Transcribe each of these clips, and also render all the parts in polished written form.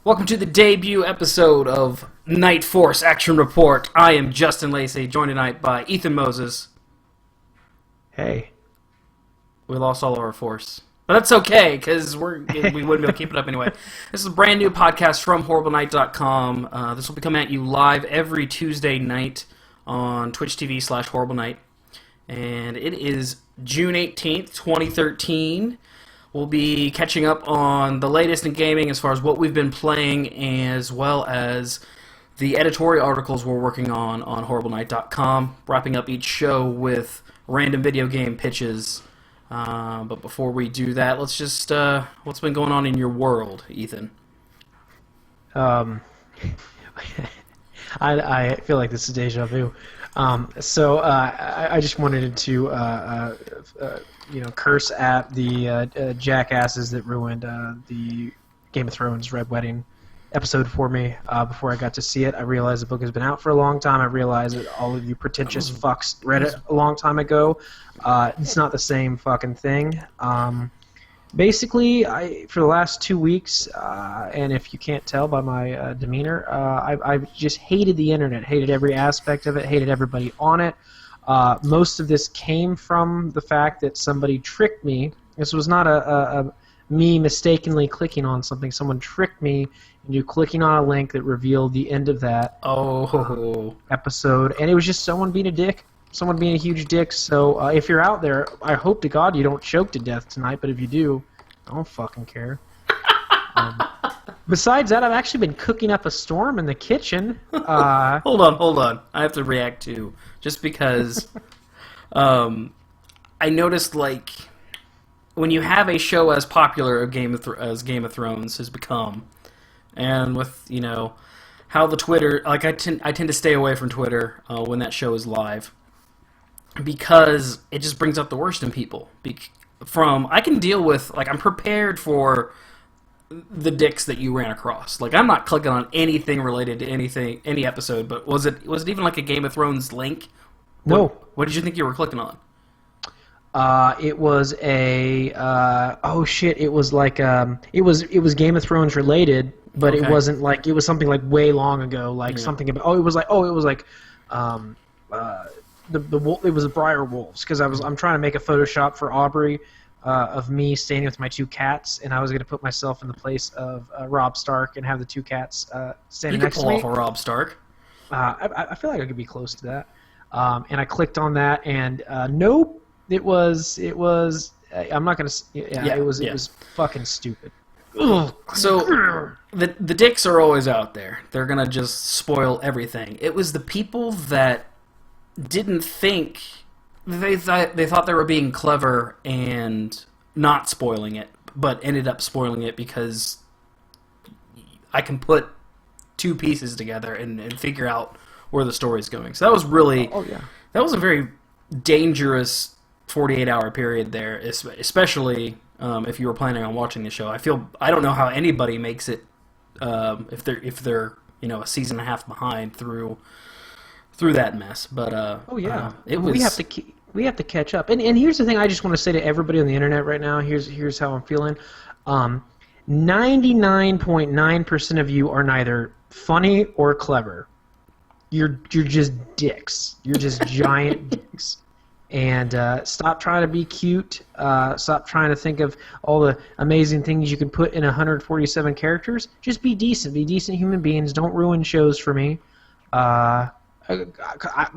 Welcome to the debut episode of Night Force Action Report. I am Justin Lacey, joined tonight by Ethan Moses. Hey. We lost all of our force. But that's okay, because we wouldn't be able to keep it up anyway. This is a brand new podcast from HorribleNight.com. This will be coming at you live every Tuesday night on Twitch TV/HorribleNight. And it is June 18th, 2013. We'll be catching up on the latest in gaming as far as what we've been playing, as well as the editorial articles we're working on HorribleNight.com. Wrapping up each show with random video game pitches. But before we do that, let's just... what's been going on in your world, Ethan? I feel like this is deja vu. I just wanted to curse at the jackasses that ruined the Game of Thrones Red Wedding episode for me before I got to see it. I realized the book has been out for a long time. I realized that all of you pretentious fucks read it a long time ago. It's not the same fucking thing. Basically, for the last 2 weeks, and if you can't tell by my demeanor, I've just hated the internet, hated every aspect of it, hated everybody on it. Most of this came from the fact that somebody tricked me. This was not a me mistakenly clicking on something. Someone tricked me into clicking on a link that revealed the end of that episode, and it was just someone being a dick. Someone being a huge dick. So if you're out there, I hope to God you don't choke to death tonight, but if you do, I don't fucking care. Besides that, I've actually been cooking up a storm in the kitchen. Hold on. I have to react too. Just because I noticed, like, when you have a show as popular as Game of Thrones has become, and with, you know, how the Twitter... Like, I tend to stay away from Twitter when that show is live, because it just brings out the worst in people. I can deal with... Like, I'm prepared for the dicks that you ran across. Like, I'm not clicking on anything related to any episode, but was it even like a Game of Thrones link? No. What did you think you were clicking on? It was a it was like it was Game of Thrones related, but Okay. it wasn't like, it was something like way long ago, like something about it was like it was Briar Wolves, because I'm trying to make a Photoshop for Aubrey of me standing with my two cats, and I was going to put myself in the place of Robb Stark and have the two cats standing next to me. You could pull off a Robb Stark. I feel like I could be close to that. And I clicked on that, and nope, it was. I'm not gonna. It was fucking stupid. Ugh. So the dicks are always out there. They're gonna just spoil everything. It was the people that didn't think. They thought they were being clever and not spoiling it, but ended up spoiling it because I can put two pieces together and figure out where the story's going. So that was really... That was a very dangerous 48-hour period there, especially if you were planning on watching the show. I don't know how anybody makes it if they're a season and a half behind through that mess. But it was... We have to catch up. And here's the thing I just want to say to everybody on the internet right now. Here's how I'm feeling. 99.9% of you are neither funny or clever. You're just dicks. You're just giant dicks. And stop trying to be cute. Stop trying to think of all the amazing things you can put in 147 characters. Just be decent. Be decent human beings. Don't ruin shows for me. I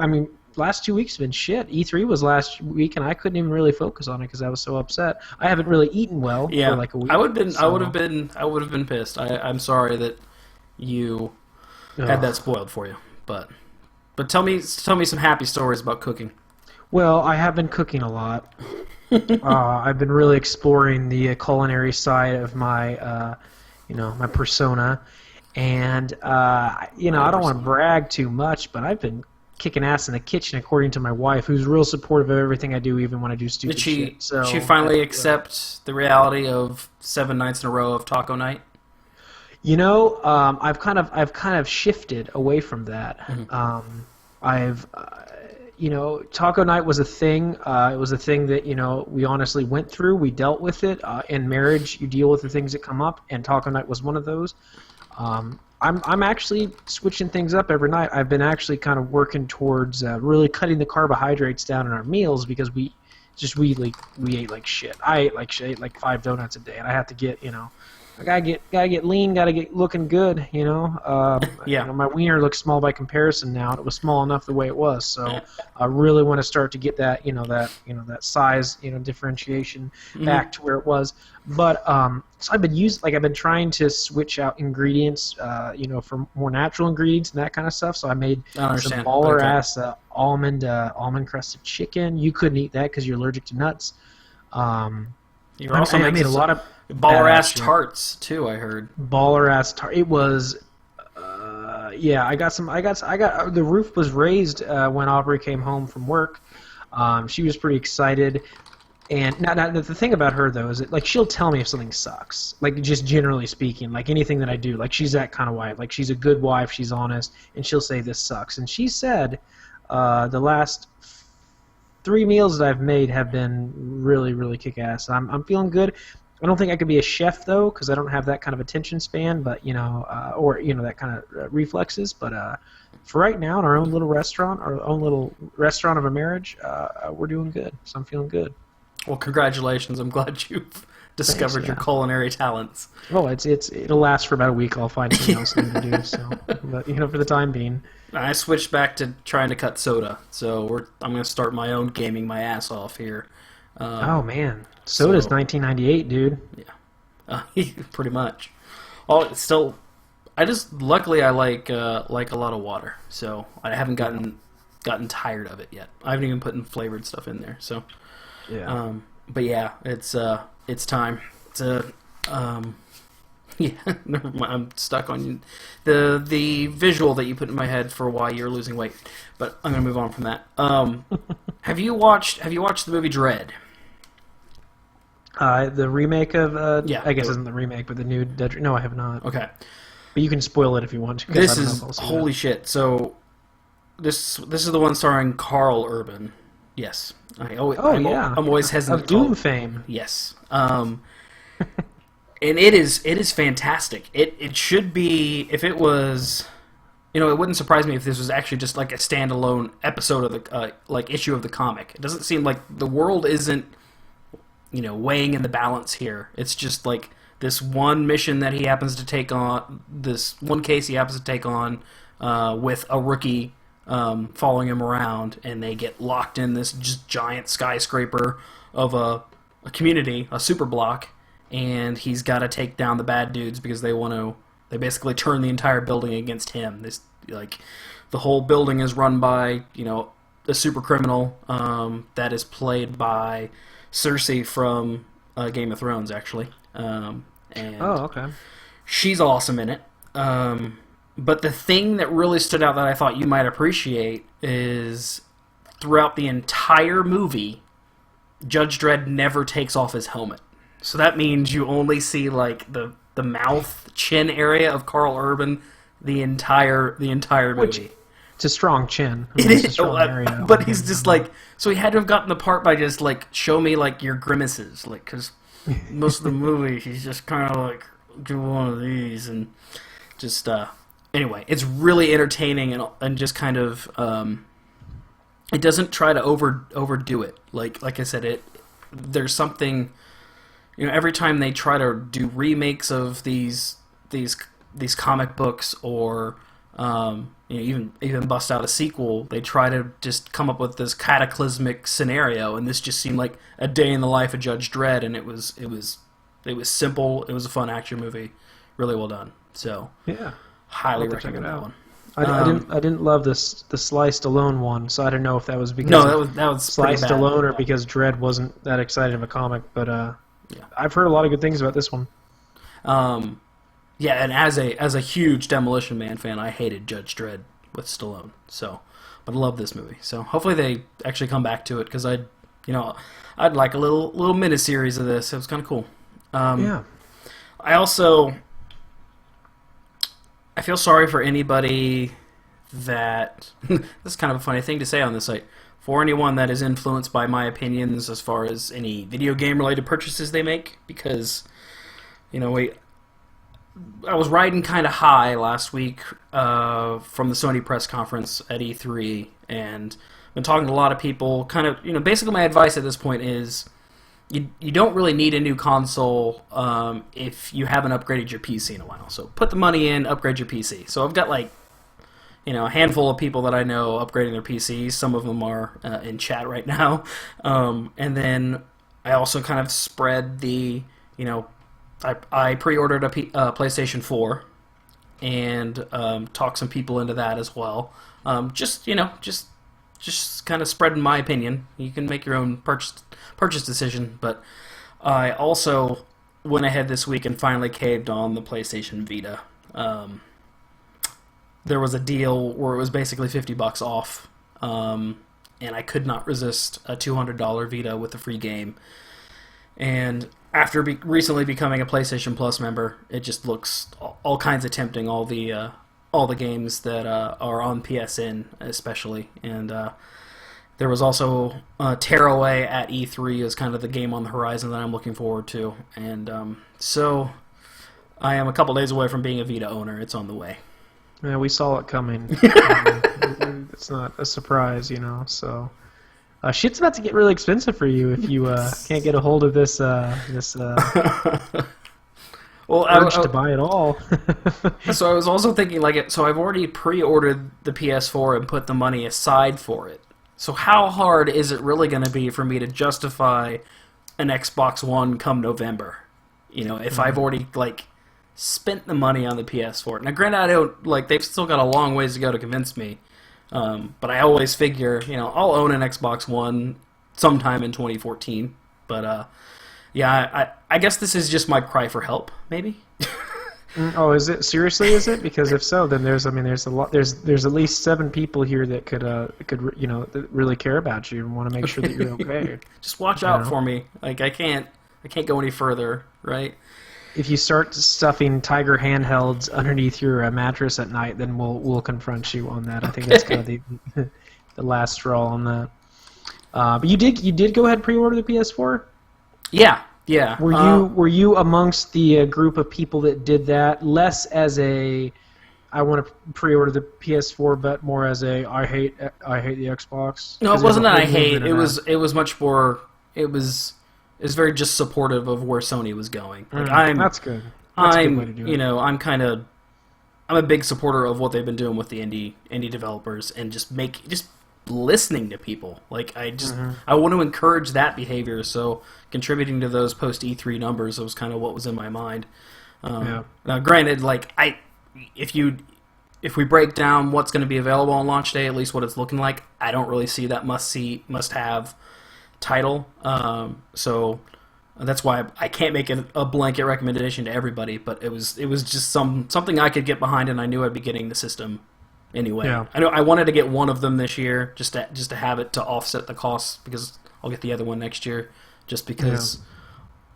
mean, last 2 weeks have been shit. E3 was last week, and I couldn't even really focus on it because I was so upset. I haven't really eaten well for like a week. I would have been pissed. I'm sorry that you had that spoiled for you. But tell me some happy stories about cooking. Well, I have been cooking a lot. I've been really exploring the culinary side of my my persona, and I don't want to brag too much, but I've been kicking ass in the kitchen, according to my wife, who's real supportive of everything I do, even when I do stupid shit. So she finally accept the reality of 7 nights in a row of taco night? I've kind of shifted away from that. Mm-hmm. Taco night was a thing. It was a thing that we honestly went through. We dealt with it. In marriage, you deal with the things that come up, and taco night was one of those. I'm actually switching things up every night. I've been actually kind of working towards really cutting the carbohydrates down in our meals because we ate like shit. I ate like shit, like 5 donuts a day, and I have to get I gotta get lean, gotta get looking good, Yeah. My wiener looks small by comparison now, and it was small enough the way it was. So I really want to start to get that that size differentiation back to where it was. But so I've been trying to switch out ingredients, for more natural ingredients and that kind of stuff. So I made some baller ass almond crusted chicken. You couldn't eat that because you're allergic to nuts. You're also I made a lot of baller ass tarts too. I heard baller ass tart. It was, I got the roof was raised when Aubrey came home from work. She was pretty excited. And now the thing about her though is that like she'll tell me if something sucks. Like just generally speaking, like anything that I do, like she's that kind of wife. Like she's a good wife. She's honest, and she'll say this sucks. And she said, the last 3 meals that I've made have been really, really kick-ass. I'm feeling good. I don't think I could be a chef though, because I don't have that kind of attention span, but that kind of reflexes. But for right now, in our own little restaurant of a marriage, we're doing good. So I'm feeling good. Well, congratulations! I'm glad you've discovered your culinary talents. Well, it'll last for about a week. I'll find something else new to do. So, but for the time being. I switched back to trying to cut soda, so I'm going to start my own gaming my ass off here. Oh man, soda's 1998, dude. Yeah, pretty much. Oh, it's still. Luckily I like a lot of water, so I haven't gotten tired of it yet. I haven't even put in flavored stuff in there, so. Yeah. But yeah, it's time to. Yeah, never mind. I'm stuck on the visual that you put in my head for why you're losing weight, but I'm gonna move on from that. Have you watched the movie Dread? The remake of yeah, I guess it isn't the remake, but the new Dead. No, I have not. Okay, but you can spoil it if you want to. This is holy shit. So this is the one starring Carl Urban. Yes, I'm always hesitant. Of Doom fame. Yes. And it is fantastic. It should be, if it was, it wouldn't surprise me if this was actually just like a standalone episode of the issue of the comic. It doesn't seem like the world isn't weighing in the balance here. It's just like this one mission that he happens to take on, this one case he happens to take on with a rookie following him around, and they get locked in this just giant skyscraper of a community, a super block. And he's got to take down the bad dudes because they basically turn the entire building against him. The whole building is run by, a super criminal that is played by Cersei from Game of Thrones, actually. And okay. She's awesome in it. But the thing that really stood out that I thought you might appreciate is throughout the entire movie, Judge Dredd never takes off his helmet. So that means you only see like the mouth, chin area of Carl Urban the entire movie. It's a strong chin. It is, but he's just like, so he had to have gotten the part by just like, show me like your grimaces, like, because most of the movie he's just kind of like, do one of these and just anyway, it's really entertaining and just kind of it doesn't try to overdo it. Like I said, there's something. Every time they try to do remakes of these comic books or even bust out a sequel, they try to just come up with this cataclysmic scenario, and this just seemed like a day in the life of Judge Dredd, and it was simple. It was a fun action movie, really well done. So yeah, highly recommend that one. I didn't love the Sly Stallone one, so I don't know if that was because that was Sly Stallone or because Dredd wasn't that excited of a comic, but yeah. I've heard a lot of good things about this one. Yeah, and as a huge Demolition Man fan, I hated Judge Dredd with Stallone. So, but I love this movie. So hopefully they actually come back to it because I'd like a little miniseries of this. It was kind of cool. Yeah. I feel sorry for anybody that this is kind of a funny thing to say on this site. For anyone that is influenced by my opinions as far as any video game related purchases they make, because was riding kind of high last week from the Sony press conference at E3, and been talking to a lot of people. Kind of, basically my advice at this point is you don't really need a new console if you haven't upgraded your PC in a while. So put the money in, upgrade your PC. So I've got a handful of people that I know upgrading their PCs. Some of them are in chat right now, and then I also kind of spread the I pre-ordered a PlayStation 4 and talked some people into that as well. Just kind of spreading my opinion. You can make your own purchase decision, but I also went ahead this week and finally caved on the PlayStation Vita. There was a deal where it was basically $50 off, and I could not resist a $200 Vita with a free game. And after recently becoming a PlayStation Plus member, it just looks all kinds of tempting. All the games that are on PSN, especially, and there was also Tearaway at E3 is kind of the game on the horizon that I'm looking forward to, and so I am a couple days away from being a Vita owner. It's on the way. Yeah, we saw it coming. It's not a surprise, So. Shit's about to get really expensive for you if you can't get a hold of this well, urge to buy it all. So I was also thinking, so I've already pre-ordered the PS4 and put the money aside for it. So how hard is it really going to be for me to justify an Xbox One come November? If I've already spent the money on the PS4. Now, granted, I don't they've still got a long ways to go to convince me. But I always figure, I'll own an Xbox One sometime in 2014. But yeah, I guess this is just my cry for help, maybe. Oh, is it seriously? Is it? Because if so, then there's a lot. There's at least 7 people here that could that really care about you and want to make sure that you're okay. Just watch out for me. I can't go any further, right? If you start stuffing Tiger handhelds underneath your mattress at night, then we'll confront you on that. I think that's kind of the last straw on that. But you did go ahead and pre-order the PS4? Yeah. Were you amongst the group of people that did that? Less as I want to pre-order the PS4, but more as I hate the Xbox. No, it wasn't that I hate. It was much more. It was very just supportive of where Sony was going. That's good. That's a good way to do it. I'm a big supporter of what they've been doing with the indie developers and just listening to people. I want to encourage that behavior. So contributing to those post E3 numbers was kind of what was in my mind. Now, granted, if we break down what's going to be available on launch day, at least what it's looking like, I don't really see that must have title, so that's why I can't make a blanket recommendation to everybody. But it was just something I could get behind, and I knew I'd be getting the system anyway. Yeah. I wanted to get one of them this year just to have it to offset the costs, because I'll get the other one next year just because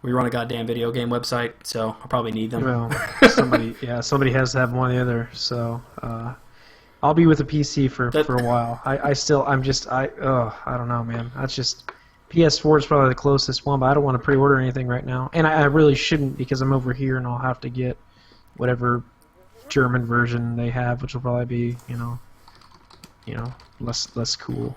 we run a goddamn video game website, so I'll probably need them. Well, somebody has to have one or the other. So I'll be with a PC for a while. I don't know, man. That's just. PS4 is probably the closest one, but I don't want to pre-order anything right now. And I really shouldn't, because I'm over here and I'll have to get whatever German version they have, which will probably be, less cool.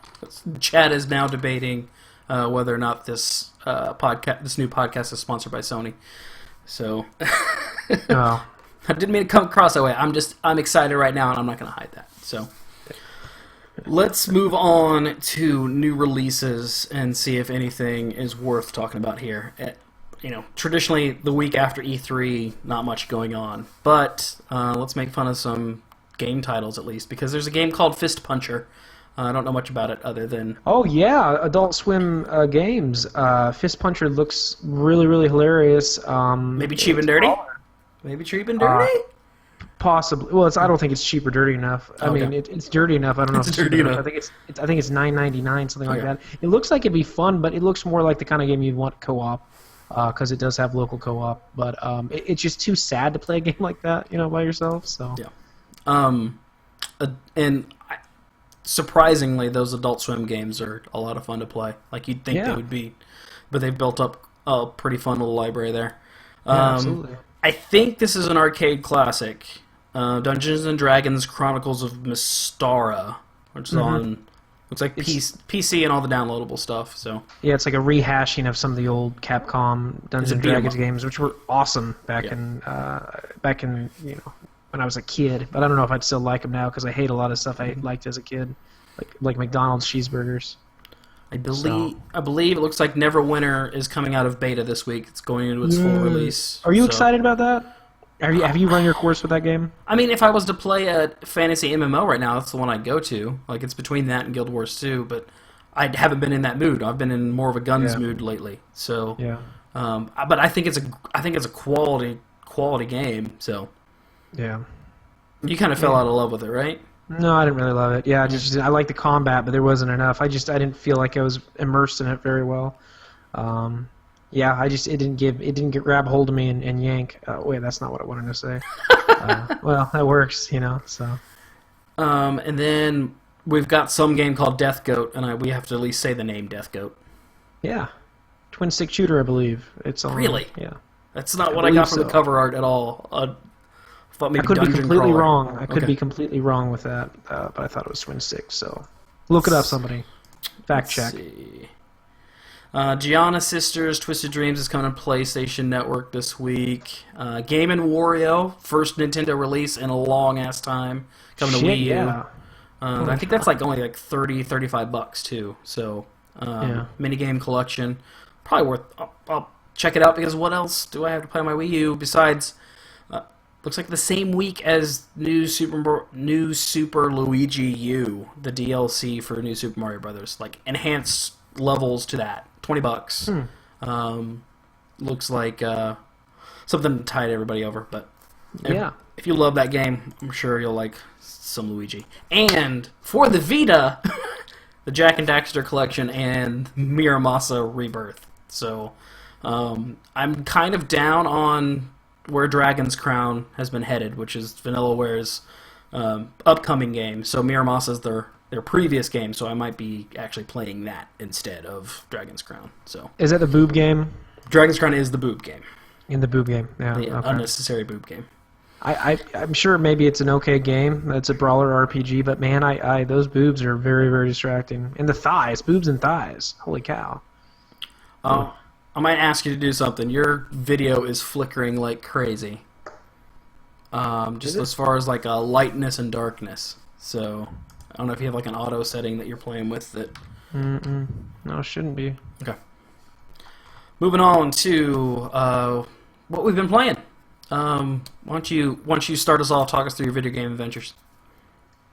Chad is now debating whether or not this new podcast is sponsored by Sony. So I didn't mean to come across that way. I'm excited right now, and I'm not going to hide that. So let's move on to new releases and see if anything is worth talking about here. Traditionally, the week after E3, not much going on. But let's make fun of some game titles, at least, because there's a game called Fist Puncher. I don't know much about it other than... Oh, yeah, Adult Swim games. Fist Puncher looks really, really hilarious. Maybe cheap and dirty? Maybe cheap and dirty? Possibly. Well, I don't think it's cheap or dirty enough. I mean, it's dirty enough. I don't know if it's dirty enough. I think it's $9.99, something like that. It looks like it'd be fun, but it looks more like the kind of game you'd want co-op, because it does have local co-op. But it's just too sad to play a game like that, by yourself. So and surprisingly, those Adult Swim games are a lot of fun to play. Like you'd think they would be, but they've built up a pretty fun little library there. Absolutely. I think this is an arcade classic. Dungeons and Dragons Chronicles of Mystara, which is on... Looks like PC and all the downloadable stuff. So yeah, it's like a rehashing of some of the old Capcom Dungeons and Dragons games, which were awesome back in when I was a kid. But I don't know if I'd still like them now because I hate a lot of stuff I liked as a kid, like McDonald's cheeseburgers. I believe it looks like Neverwinter is coming out of beta this week. It's going into its full release. Are you excited about that? Have you run your course with that game? I mean, if I was to play a fantasy MMO right now, that's the one I'd go to. Like, it's between that and Guild Wars 2, but I haven't been in that mood. I've been in more of a guns mood lately. So, yeah. But I think it's a quality game. So, yeah. You kind of fell out of love with it, right? No, I didn't really love it. Yeah, I like the combat, but there wasn't enough. I didn't feel like I was immersed in it very well. Yeah, it didn't grab hold of me and yank. Wait, that's not what I wanted to say. Well, that works, so. And then we've got some game called Death Goat, and we have to at least say the name Death Goat. Yeah, twin stick shooter, I believe. It's on. Really? Yeah. That's not what I got from the cover art at all. I thought maybe I could be completely crawler. wrong. I could be completely wrong with that, but I thought it was twin stick. So, look it up, somebody. Fact check. Let's see. Gianna Sisters Twisted Dreams is coming to PlayStation Network this week. Game & Wario, first Nintendo release in a long-ass time, coming to Wii U. Yeah. I think that's only like $30-$35 too. So, minigame collection, probably worth. I'll check it out because what else do I have to play on my Wii U besides? Looks like the same week as New Super Luigi U, the DLC for New Super Mario Brothers, like enhanced levels to that. $20. Looks like something to tide everybody over, but if you love that game, I'm sure you'll like some Luigi. And for the Vita, the Jak and Daxter collection and Miramasa Rebirth. So I'm kind of down on where Dragon's Crown has been headed, which is Vanillaware's upcoming game. So Miramasa's their previous game, so I might be actually playing that instead of Dragon's Crown. So is that the boob game? Dragon's Crown is the boob game. In the boob game, yeah. The unnecessary boob game. I'm sure maybe it's an okay game. It's a brawler RPG, but man, those boobs are very, very distracting. And the thighs, boobs and thighs. Holy cow. I might ask you to do something. Your video is flickering like crazy. Just as far as like a lightness and darkness. So I don't know if you have like an auto setting that you're playing with that. No, it shouldn't be. Okay. Moving on to what we've been playing. Why don't you start us off? Talk us through your video game adventures.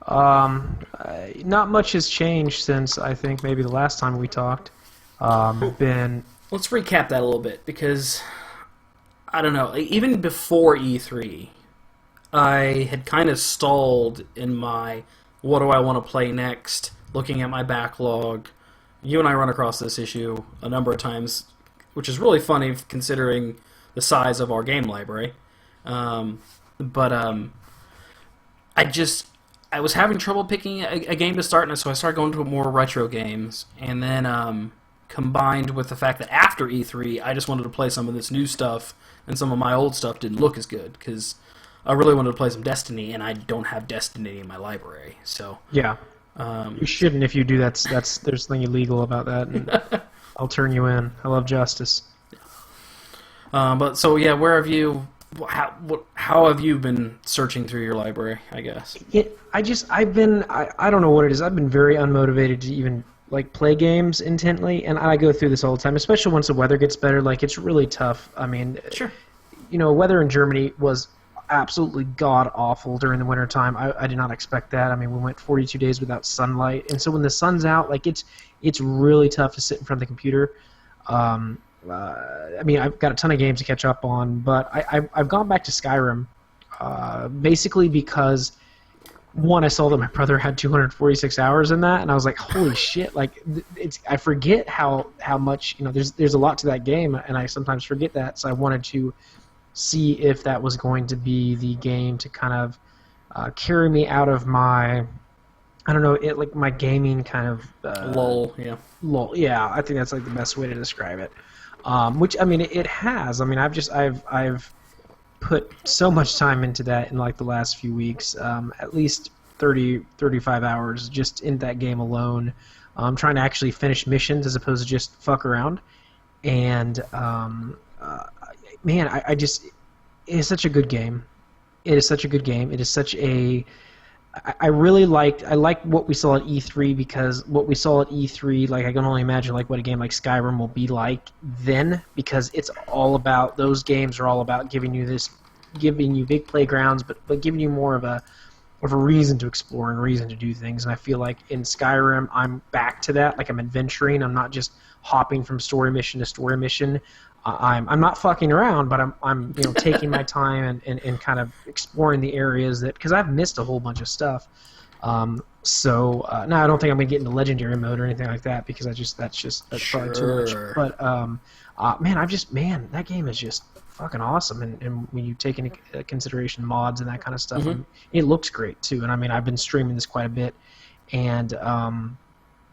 Not much has changed since I think maybe the last time we talked. Let's recap that a little bit because I don't know. Even before E3, I had kind of stalled in my what do I want to play next, looking at my backlog. You and I run across this issue a number of times, which is really funny considering the size of our game library. I was having trouble picking a game to start, and so I started going to more retro games, and then combined with the fact that after E3, I just wanted to play some of this new stuff, and some of my old stuff didn't look as good, because I really wanted to play some Destiny, and I don't have Destiny in my library. So yeah, you shouldn't. If you do, there's something illegal about that, and I'll turn you in. I love justice. But so yeah, where have you? How have you been searching through your library? I guess. I don't know what it is. I've been very unmotivated to even like play games intently, and I go through this all the time, especially once the weather gets better. Like it's really tough. I mean, sure. Weather in Germany was absolutely god awful during the wintertime. I did not expect that. I mean, we went 42 days without sunlight, and so when the sun's out, like it's really tough to sit in front of the computer. I mean, I've got a ton of games to catch up on, but I've gone back to Skyrim, basically because one, I saw that my brother had 246 hours in that, and I was like, holy shit! Like, I forget how much there's a lot to that game, and I sometimes forget that. So I wanted to see if that was going to be the game to kind of carry me out of my, I don't know, my gaming kind of lull. Yeah. Lull. Yeah, I think that's like the best way to describe it. Which I mean, it has. I mean, I've put so much time into that in like the last few weeks, at least 35 hours just in that game alone. I'm trying to actually finish missions as opposed to just fuck around. And man, I just, it is such a good game. It is such a good game. It is such a, I like what we saw at E3, because what we saw at E3, like I can only imagine like what a game like Skyrim will be like then, because it's all about, those games are all about giving you big playgrounds, but giving you more of a reason to explore and reason to do things. And I feel like in Skyrim I'm back to that, like I'm adventuring. I'm not just hopping from story mission to story mission. I'm not fucking around, but I'm taking my time and kind of exploring the areas that, because I've missed a whole bunch of stuff. No, I don't think I'm gonna get into legendary mode or anything like that, because that's probably too much. But man, that game is just fucking awesome. And when you take into consideration mods and that kind of stuff, it looks great too. And I mean, I've been streaming this quite a bit, and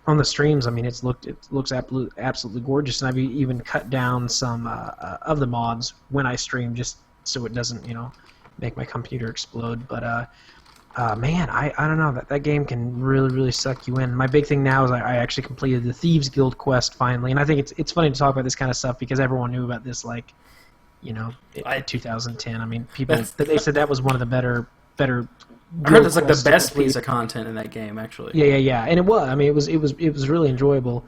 on the streams, I mean, it looks absolutely gorgeous, and I've even cut down some of the mods when I stream, just so it doesn't, make my computer explode. But man, I don't know, that game can really suck you in. My big thing now is I actually completed the Thieves Guild quest finally, and I think it's funny to talk about this kind of stuff because everyone knew about this in 2010. I mean, they said that was one of the better. I heard that's like the best piece of content in that game, actually. Yeah, and it was. I mean, it was really enjoyable,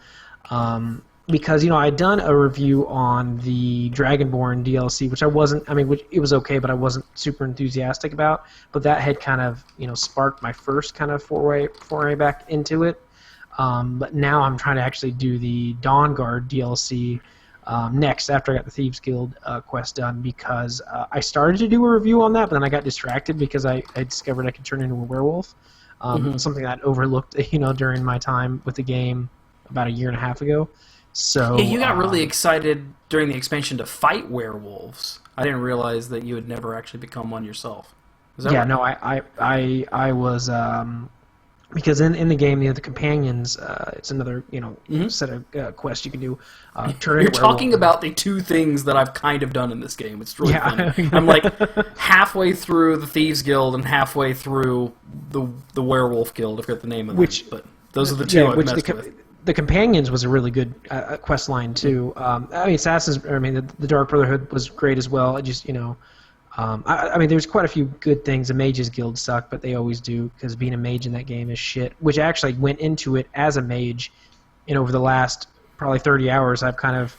because I'd done a review on the Dragonborn DLC, which I wasn't. I mean, it was okay, but I wasn't super enthusiastic about. But that had kind of sparked my first kind of foray back into it. But now I'm trying to actually do the Dawnguard DLC. Next, after I got the Thieves Guild quest done, because I started to do a review on that, but then I got distracted because I discovered I could turn into a werewolf, something I'd overlooked, during my time with the game about a year and a half ago. So yeah, you got really excited during the expansion to fight werewolves. I didn't realize that you had never actually become one yourself. Is that right? No, I was. Because in the game, the companions, it's another set of quests you can do. You're talking about the two things that I've kind of done in this game. It's really funny. I'm like halfway through the Thieves Guild and halfway through the Werewolf Guild. I forget the name of them, but those are the two I've messed with. The companions was a really good quest line too. I mean, the Dark Brotherhood was great as well. It just I mean, there's quite a few good things. The Mages Guild suck, but they always do, because being a mage in that game is shit. Which I actually went into it as a mage, and over the last probably 30 hours, I've kind of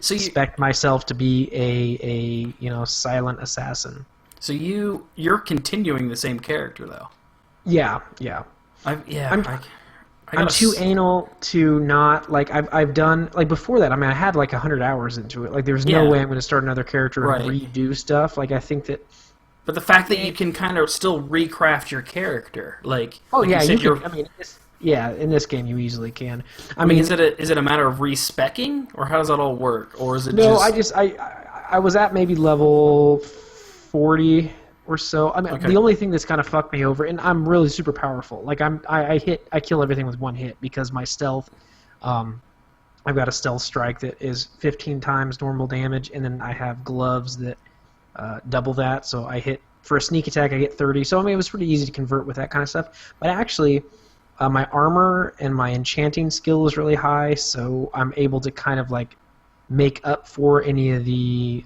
spec myself to be a silent assassin. So you're continuing the same character though. Yeah. I'm too anal to not, like, I've done, like, before that, I mean, I had, like, 100 hours into it. Like, there's no way I'm going to start another character and redo stuff. Like, I think that... But the fact that you can kind of still recraft your character, like... Oh, yeah, you can, I mean, in this game you easily can. I mean, is it a matter of respecking, or how does that all work? Or is it I was at maybe level 40... or so. I mean, The only thing that's kind of fucked me over, and I'm really super powerful. Like I kill everything with one hit because my stealth. I've got a stealth strike that is 15 times normal damage, and then I have gloves that double that. So I hit for a sneak attack, I get 30. So I mean, it was pretty easy to convert with that kind of stuff. But actually, my armor and my enchanting skill is really high, so I'm able to kind of like make up for any of the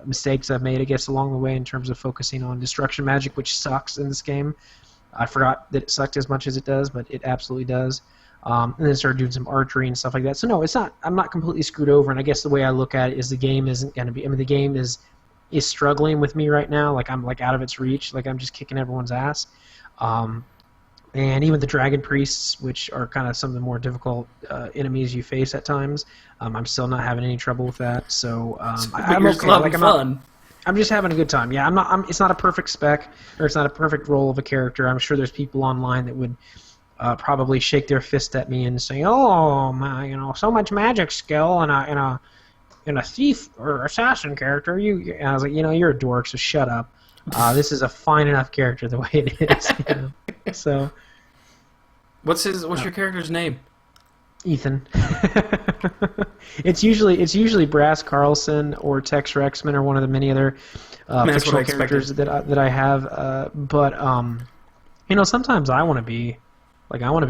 mistakes I've made, I guess, along the way in terms of focusing on destruction magic, which sucks in this game. I forgot that it sucked as much as it does, but it absolutely does. And then started doing some archery and stuff like that. So no, it's not. I'm not completely screwed over. And I guess the way I look at it is the game isn't going to be. I mean, the game is struggling with me right now. Like I'm like out of its reach. Like I'm just kicking everyone's ass. And even the dragon priests, which are kind of some of the more difficult enemies you face at times, I'm still not having any trouble with that. So I'm okay. Like I'm just having a good time. Yeah, it's not a perfect spec, or it's not a perfect role of a character. I'm sure there's people online that would probably shake their fist at me and say, "Oh, my, so much magic skill in a thief or assassin character." And I was like, you're a dork, so shut up. This is a fine enough character the way it is. So, what's your character's name? Ethan. It's usually Brass Carlson or Tex Rexman or one of the many other fictional characters that I have. But sometimes I want to be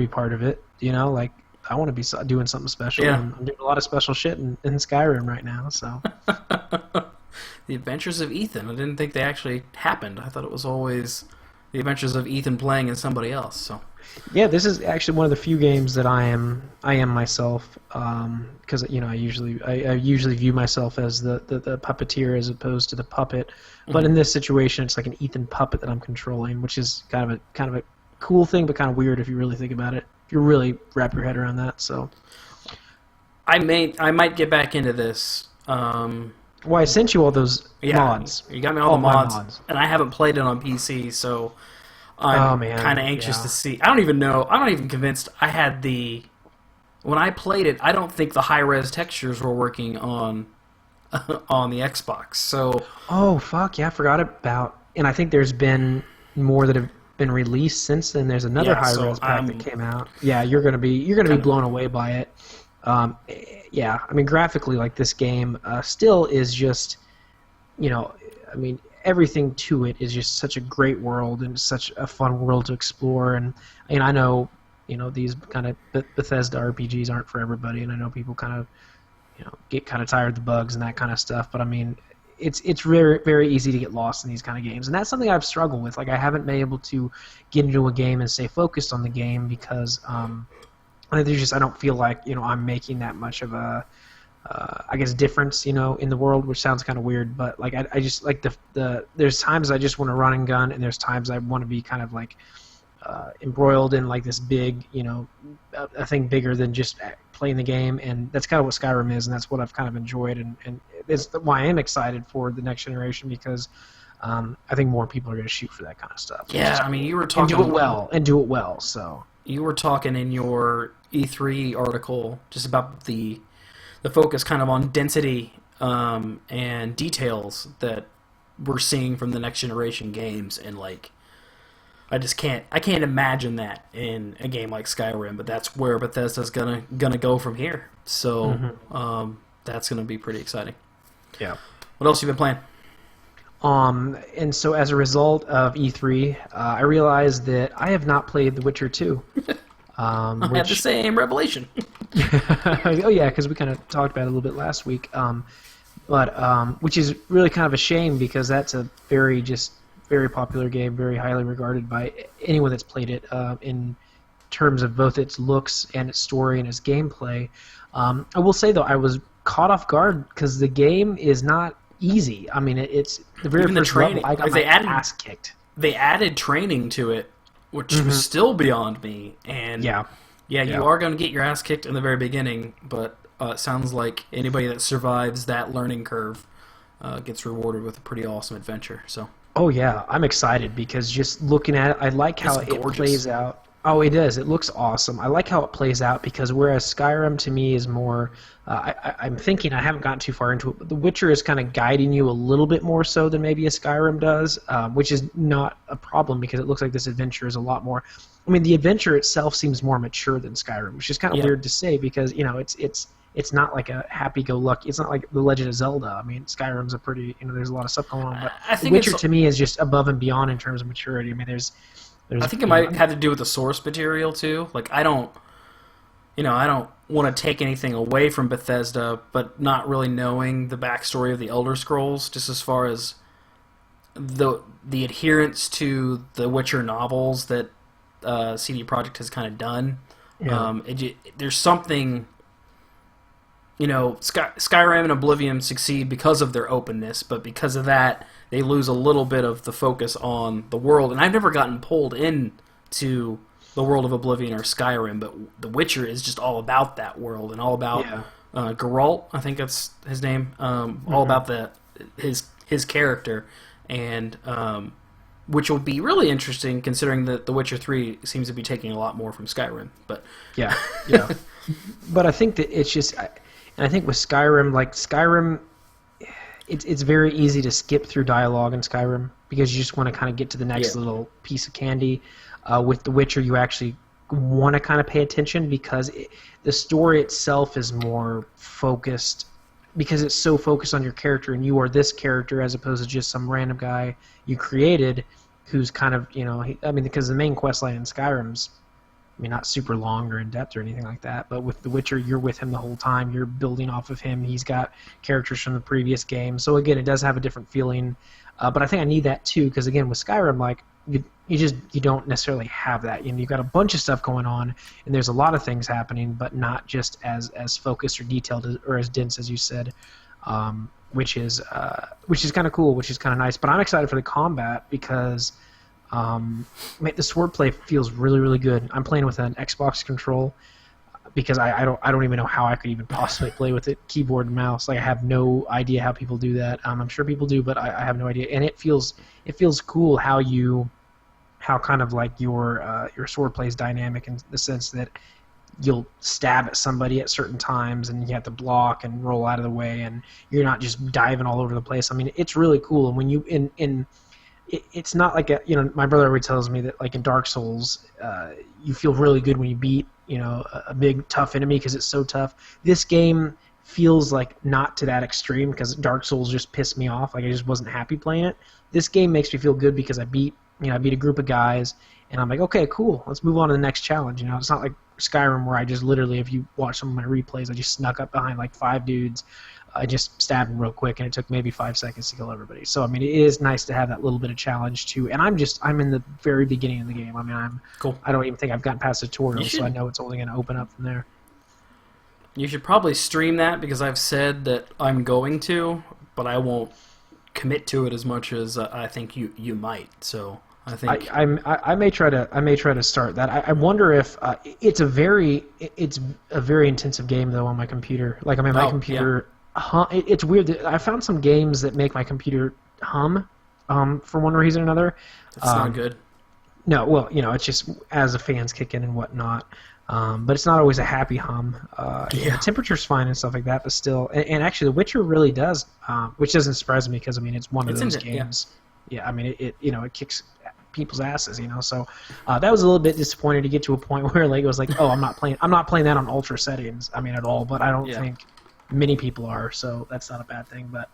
part of it. Like I want to be doing something special. Yeah. And I'm doing a lot of special shit in Skyrim right now. So The Adventures of Ethan. I didn't think they actually happened. I thought it was always the Adventures of Ethan playing as somebody else. So. Yeah, this is actually one of the few games that I am myself, because I usually view myself as the puppeteer as opposed to the puppet. But in this situation, it's like an Ethan puppet that I'm controlling, which is kind of a cool thing, but kind of weird if you really think about it. If you really wrap your head around that, so I might get back into this. Well, I sent you all those mods. You got me all the mods, and I haven't played it on PC, so. I'm kind of anxious to see. I don't even know. I'm not even convinced I had the... When I played it, I don't think the high-res textures were working on on the Xbox, so... Oh, fuck, yeah, I forgot about... And I think there's been more that have been released since then. There's another high-res pack that came out. Yeah, you're gonna be blown away by it. Yeah, I mean, graphically, like, this game still is just... everything to it is just such a great world and such a fun world to explore. And I know, these kind of Bethesda RPGs aren't for everybody, and I know people kind of, get kind of tired of the bugs and that kind of stuff. But I mean, it's very, very easy to get lost in these kind of games, and that's something I've struggled with. Like, I haven't been able to get into a game and stay focused on the game because I don't feel like I'm making that much of a I guess difference, in the world, which sounds kind of weird, but like I just like there's times I just want to run and gun, and there's times I want to be kind of like embroiled in like this big, a thing bigger than just playing the game, and that's kind of what Skyrim is, and that's what I've kind of enjoyed, and it's why I am excited for the next generation, because I think more people are going to shoot for that kind of stuff. Yeah, I mean, you were talking... And do it well, so... You were talking in your E3 article just about the focus kind of on density and details that we're seeing from the next generation games, and like I can't imagine that in a game like Skyrim, but that's where Bethesda's gonna go from here. So that's gonna be pretty exciting. Yeah. What else have you been playing? And so as a result of E3, I realized that I have not played The Witcher 2. I had the same revelation. Oh yeah, because we kind of talked about it a little bit last week. But which is really kind of a shame, because that's a very popular game, very highly regarded by anyone that's played it in terms of both its looks and its story and its gameplay. I will say though, I was caught off guard because the game is not easy. I mean, it's the very first level. I got my ass kicked. They added training to it, which was still beyond me. And yeah, you are going to get your ass kicked in the very beginning, but it sounds like anybody that survives that learning curve gets rewarded with a pretty awesome adventure. So. Oh yeah, I'm excited because just looking at it, I like how it plays out. Oh, it is. It looks awesome. I like how it plays out, because whereas Skyrim to me is more, I'm thinking, I haven't gotten too far into it, but The Witcher is kind of guiding you a little bit more so than maybe a Skyrim does, which is not a problem, because it looks like this adventure is a lot more. I mean, the adventure itself seems more mature than Skyrim, which is kind of weird to say, because it's not like a happy-go-lucky. It's not like The Legend of Zelda. I mean, Skyrim's a pretty, there's a lot of stuff going on, but The Witcher to me is just above and beyond in terms of maturity. I mean, I think it might have to do with the source material too. Like I don't want to take anything away from Bethesda, but not really knowing the backstory of the Elder Scrolls, just as far as the adherence to the Witcher novels that CD Projekt has kind of done. Yeah. There's something. Skyrim and Oblivion succeed because of their openness, but because of that, they lose a little bit of the focus on the world. And I've never gotten pulled into the world of Oblivion or Skyrim, but The Witcher is just all about that world and all about Geralt, I think that's his name, all about his character, and which will be really interesting considering that The Witcher 3 seems to be taking a lot more from Skyrim. But yeah. But I think that it's just... And I think with Skyrim, it's very easy to skip through dialogue in Skyrim, because you just want to kind of get to the next little piece of candy. With The Witcher, you actually want to kind of pay attention because the story itself is more focused, because it's so focused on your character and you are this character as opposed to just some random guy you created who's kind of, because the main quest line in Skyrim's, not super long or in depth or anything like that, but with The Witcher, you're with him the whole time. You're building off of him. He's got characters from the previous game. So again, it does have a different feeling. But I think I need that too, because again, with Skyrim, like you don't necessarily have that. You've got a bunch of stuff going on, and there's a lot of things happening, but not just as focused or detailed or as dense as you said, which is kind of cool, which is kind of nice. But I'm excited for the combat because the swordplay feels really, really good. I'm playing with an Xbox control because I don't even know how I could even possibly play with it, keyboard and mouse. Like I have no idea how people do that. I'm sure people do, but I have no idea. And it feels cool how kind of like your swordplay is dynamic in the sense that you'll stab at somebody at certain times and you have to block and roll out of the way, and you're not just diving all over the place. It's really cool. And when you it's not like my brother always tells me that like in Dark Souls, you feel really good when you beat a big tough enemy because it's so tough. This game feels like not to that extreme because Dark Souls just pissed me off. Like I just wasn't happy playing it. This game makes me feel good because I beat a group of guys and I'm like, okay, cool, let's move on to the next challenge. It's not like Skyrim where I just literally, if you watch some of my replays, I just snuck up behind like 5 dudes. I just stabbed him real quick, and it took maybe 5 seconds to kill everybody. So, it is nice to have that little bit of challenge, too. And I'm in the very beginning of the game. Cool. I don't even think I've gotten past the tutorial, so I know it's only going to open up from there. You should probably stream that, because I've said that I'm going to, but I won't commit to it as much as I think you might. So, I think I may try to start that. I wonder if it's a very intensive game, though, on my computer. Like, my computer... Yeah. It's weird. I found some games that make my computer hum for one reason or another. That's not good. No, well, it's just as the fans kick in and whatnot. But it's not always a happy hum. The temperature's fine and stuff like that, but still. And actually, The Witcher really does, which doesn't surprise me because, it's one of those games. Yeah, it kicks people's asses, So that was a little bit disappointing to get to a point where like it was like, oh, I'm not playing that on ultra settings. At all. But I don't think many people are, so that's not a bad thing. But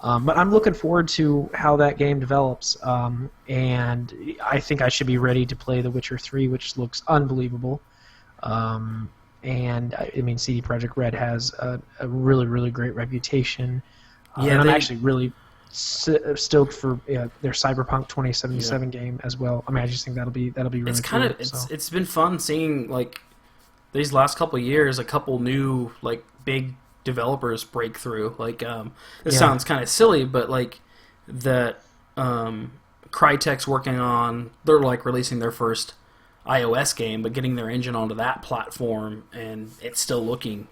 I'm looking forward to how that game develops, and I think I should be ready to play The Witcher 3, which looks unbelievable. And CD Projekt Red has a really, really great reputation. And I'm actually really stoked for their Cyberpunk 2077 game as well. I just think that'll be really cool. It's been fun seeing like these last couple of years a couple new like big developers break through. Like this sounds kind of silly, but like that Crytek's working on, they're like releasing their first iOS game, but getting their engine onto that platform, and it's still looking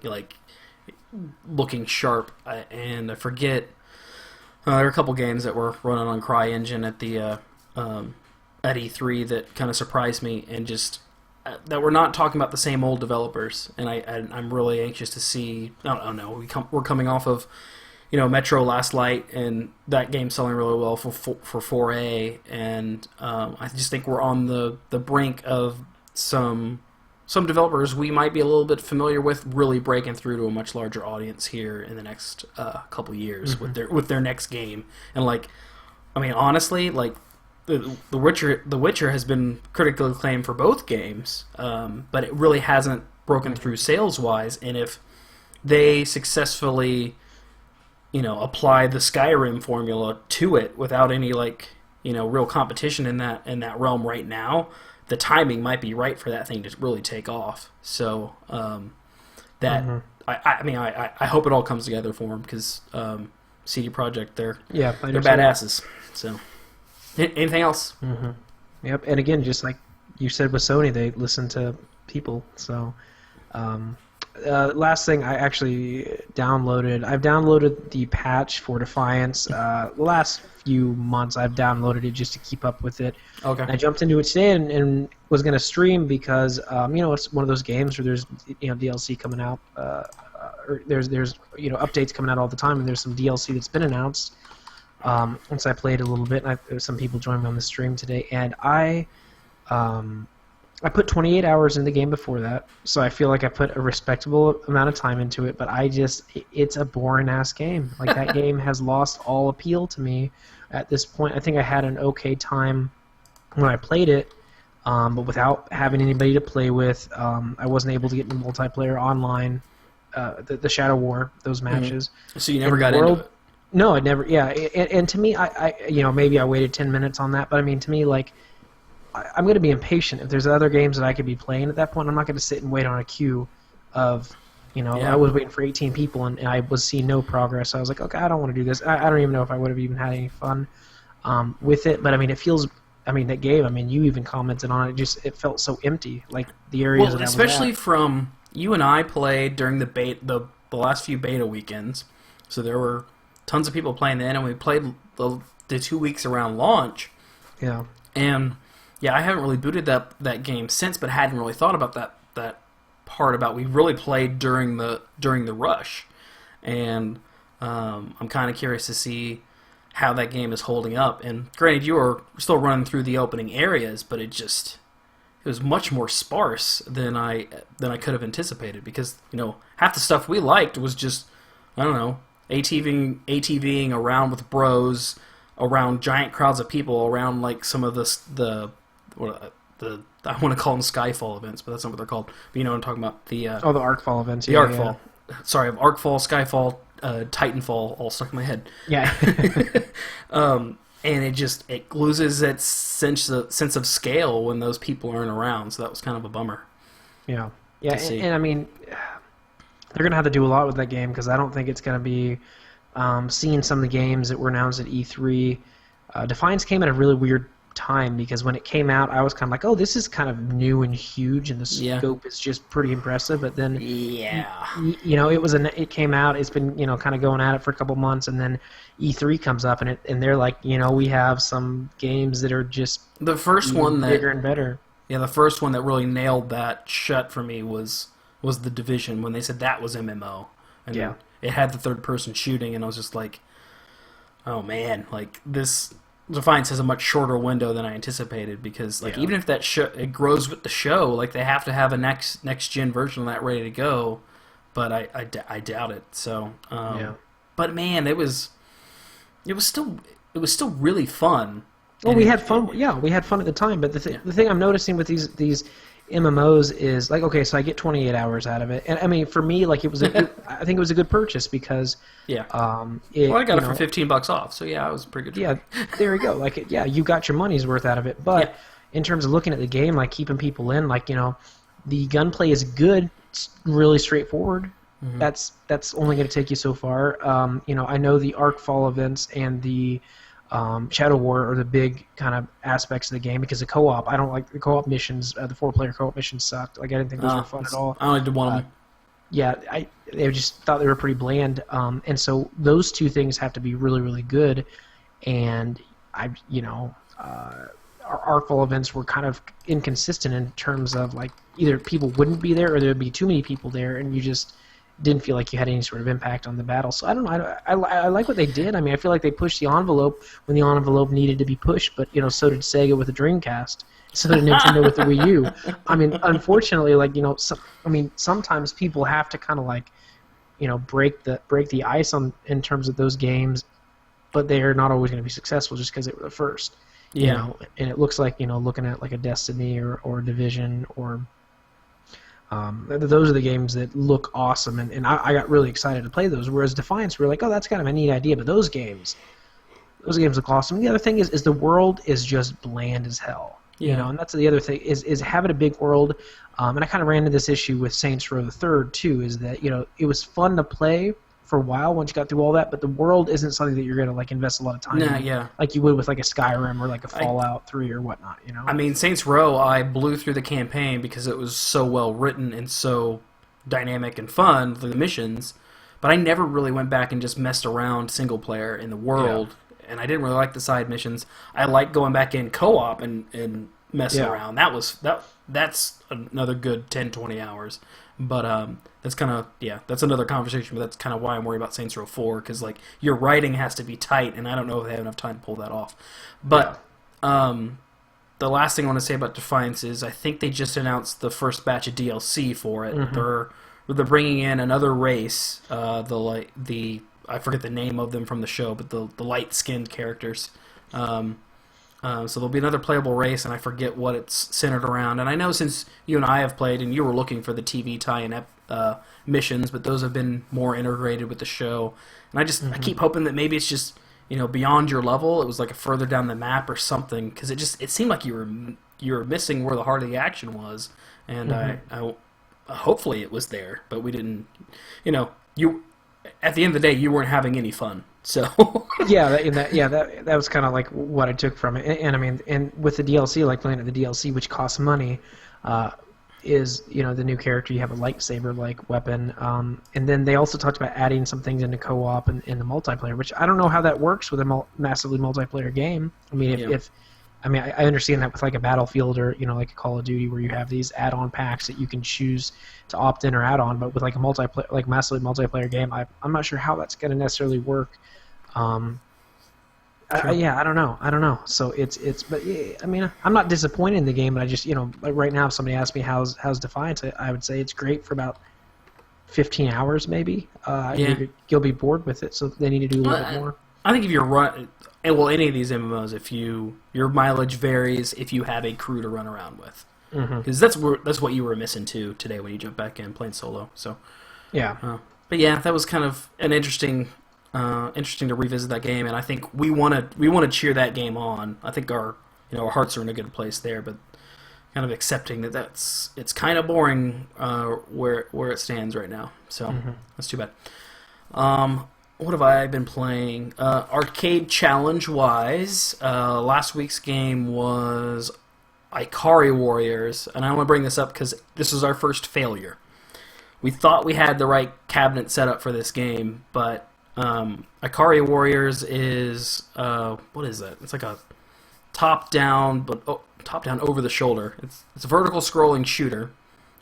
sharp. And I forget, there are a couple games that were running on CryEngine at the at E3 that kind of surprised me, and just that we're not talking about the same old developers. And I'm really anxious to see. I don't know. We're coming off of Metro Last Light, and that game's selling really well for 4A, and I just think we're on the brink of some developers we might be a little bit familiar with really breaking through to a much larger audience here in the next couple of years with their next game. And honestly, The Witcher has been critically acclaimed for both games, but it really hasn't broken through sales-wise. And if they successfully apply the Skyrim formula to it without any real competition in that realm right now, the timing might be right for that thing to really take off. So I hope it all comes together for them, because CD Projekt, they're badasses. So anything else? Mm-hmm. Yep. And again, just like you said with Sony, they listen to people. So. Last thing, I actually downloaded. I've downloaded the patch for Defiance. The last few months, I've downloaded it just to keep up with it. Okay. And I jumped into it today and was going to stream because it's one of those games where there's DLC coming out. Or there's updates coming out all the time, and there's some DLC that's been announced. Once I played a little bit, and some people joined me on the stream today, and I I put 28 hours in the game before that, so I feel like I put a respectable amount of time into it, but it's a boring-ass game. Like, that game has lost all appeal to me at this point. I think I had an okay time when I played it, but without having anybody to play with, I wasn't able to get into multiplayer online, the Shadow War, those matches. So you never got into it? No, I never, yeah, and to me, maybe I waited 10 minutes on that, but I mean, to me, like, I'm going to be impatient. If there's other games that I could be playing at that point, I'm not going to sit and wait on a queue of, I was waiting for 18 people and I was seeing no progress. So I was like, okay, I don't want to do this. I don't even know if I would have even had any fun with it. But I mean, that game, I mean, you even commented on it. It felt so empty, like the areas that I was especially at. from you and I played during the last few beta weekends. So there were tons of people playing then, and we played the 2 weeks around launch. Yeah. And yeah, I haven't really booted that game since, but hadn't really thought about that part about we really played during the rush, and I'm kind of curious to see how that game is holding up. And granted, you were still running through the opening areas, but it was much more sparse than I could have anticipated, because half the stuff we liked was just, I don't know, ATVing around with bros, around giant crowds of people, around like some of the I want to call them Skyfall events, but that's not what they're called. But you know what I'm talking about. The Arcfall events. The Arcfall. Yeah. Sorry, Arcfall, Skyfall, Titanfall, all stuck in my head. Yeah. And it loses its sense of scale when those people aren't around. So that was kind of a bummer. Yeah. Yeah, and I mean, they're going to have to do a lot with that game, because I don't think it's going to be seeing some of the games that were announced at E3. Defiance came at a really weird time, because when it came out, I was kind of like, oh, this is kind of new and huge, and the scope is just pretty impressive. But then, it came out. It's been kind of going at it for a couple months, and then E3 comes up, and they're like, we have some games that are just the first one bigger and better. Yeah, the first one that really nailed that shut for me was The Division, when they said that was MMO, and it had the third person shooting, and I was just like, oh man, like this. Defiance has a much shorter window than I anticipated, because even if that it grows with the show, like they have to have a next gen version of that ready to go, but I doubt it. So, but man, it was still really fun. Well, we had fun. Yeah, we had fun at the time. But the thing I'm noticing with these MMOs is like, okay, so I get 28 hours out of it, and I mean, for me, like, I think it was a good purchase, because I got it for $15 off, so yeah, it was pretty good. Yeah, there you go. Like, you got your money's worth out of it. But in terms of looking at the game, like keeping people in, like the gunplay is good. It's really straightforward. Mm-hmm. That's only going to take you so far. I know the Arcfall events and the Shadow War are the big kind of aspects of the game, because the co-op, I don't like the co-op missions. The 4-player co-op missions sucked. Like, I didn't think those were fun at all. I only did one of them. Yeah, I just thought they were pretty bland. And so those two things have to be really, really good. And our Arcfall events were kind of inconsistent in terms of, like, either people wouldn't be there or there would be too many people there, and you just didn't feel like you had any sort of impact on the battle. So I don't know. I like what they did. I mean, I feel like they pushed the envelope when the envelope needed to be pushed, but so did Sega with the Dreamcast. So did Nintendo with the Wii U. I mean, unfortunately, like, sometimes people have to kind of like, break the ice in terms of those games, but they're not always going to be successful just because they were the first. And it looks like, looking at like a Destiny or a Division or those are the games that look awesome, and I got really excited to play those. Whereas Defiance, we're like, oh, that's kind of a neat idea, but those games look awesome. The other thing is the world is just bland as hell. And that's the other thing is having a big world. And I kind of ran into this issue with Saints Row the Third too. Is that it was fun to play for a while once you got through all that, but the world isn't something that you're going to like invest a lot of time in, like you would with like a Skyrim or like a Fallout 3 or whatnot. I mean, Saints Row, I blew through the campaign because it was so well written and so dynamic and fun, the missions. But I never really went back and just messed around single player in the world. And I didn't really like the side missions. I like going back in co-op and messing around. That's another good 10, 20 hours. But that's kind of, that's another conversation, but that's kind of why I'm worried about Saints Row 4, because like your writing has to be tight, and I don't know if they have enough time to pull that off. But the last thing I want to say about Defiance is I think they just announced the first batch of DLC for it. They're bringing in another race, the I forget the name of them from the show, but the light skinned characters. So there'll be another playable race, and I forget what it's centered around. And I know since you and I have played, and you were looking for the TV tie-in missions, but those have been more integrated with the show. And I keep hoping that maybe it's just beyond your level. It was like a further down the map or something, because it seemed like you were missing where the heart of the action was. And I hopefully it was there, but we didn't. You at the end of the day, you weren't having any fun. So that was kind of like what I took from it, and I mean, and with the DLC, like playing at the DLC, which costs money, is the new character. You have a lightsaber like weapon, and then they also talked about adding some things into co-op and in the multiplayer, which I don't know how that works with a massively multiplayer game. I mean, if I understand that with like a Battlefield or like a Call of Duty where you have these add-on packs that you can choose to opt in or add on, but with like a massively multiplayer game, I'm not sure how that's going to necessarily work. I don't know. So but yeah, I mean, I'm not disappointed in the game, but I just like right now, if somebody asked me how's Defiance, I would say it's great for about 15 hours maybe. You'll be bored with it, so they need to do a little bit more. I think if you're any of these MMOs, if your mileage varies if you have a crew to run around with, because that's what you were missing too today when you jumped back in playing solo. So yeah, but yeah, that was kind of an interesting to revisit that game, and I think we want to cheer that game on. I think our hearts are in a good place there, but kind of accepting that it's kind of boring where it stands right now. So that's too bad. What have I been playing? Arcade challenge wise, last week's game was Ikari Warriors, and I want to bring this up because this was our first failure. We thought we had the right cabinet set up for this game, but Ikari Warriors is what is that? It's like a top-down over the shoulder. It's a vertical scrolling shooter,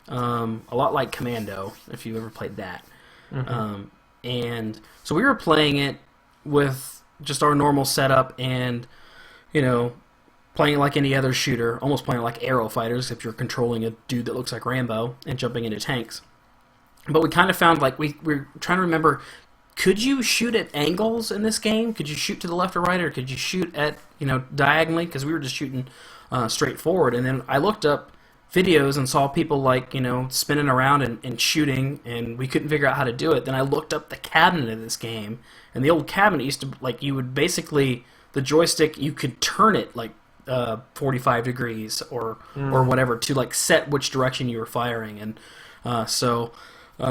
a lot like Commando, if you ever played that. And so we were playing it with just our normal setup, and playing it like any other shooter, almost playing it like Aero Fighters, if you're controlling a dude that looks like Rambo and jumping into tanks. But we kind of found we're trying to remember. Could you shoot at angles in this game? Could you shoot to the left or right, or could you shoot at diagonally? Because we were just shooting straight forward. And then I looked up videos and saw people spinning around and shooting, and we couldn't figure out how to do it. Then I looked up the cabinet of this game, and the old cabinet used to you would basically the joystick you could turn it 45 degrees or whatever to set which direction you were firing, and so.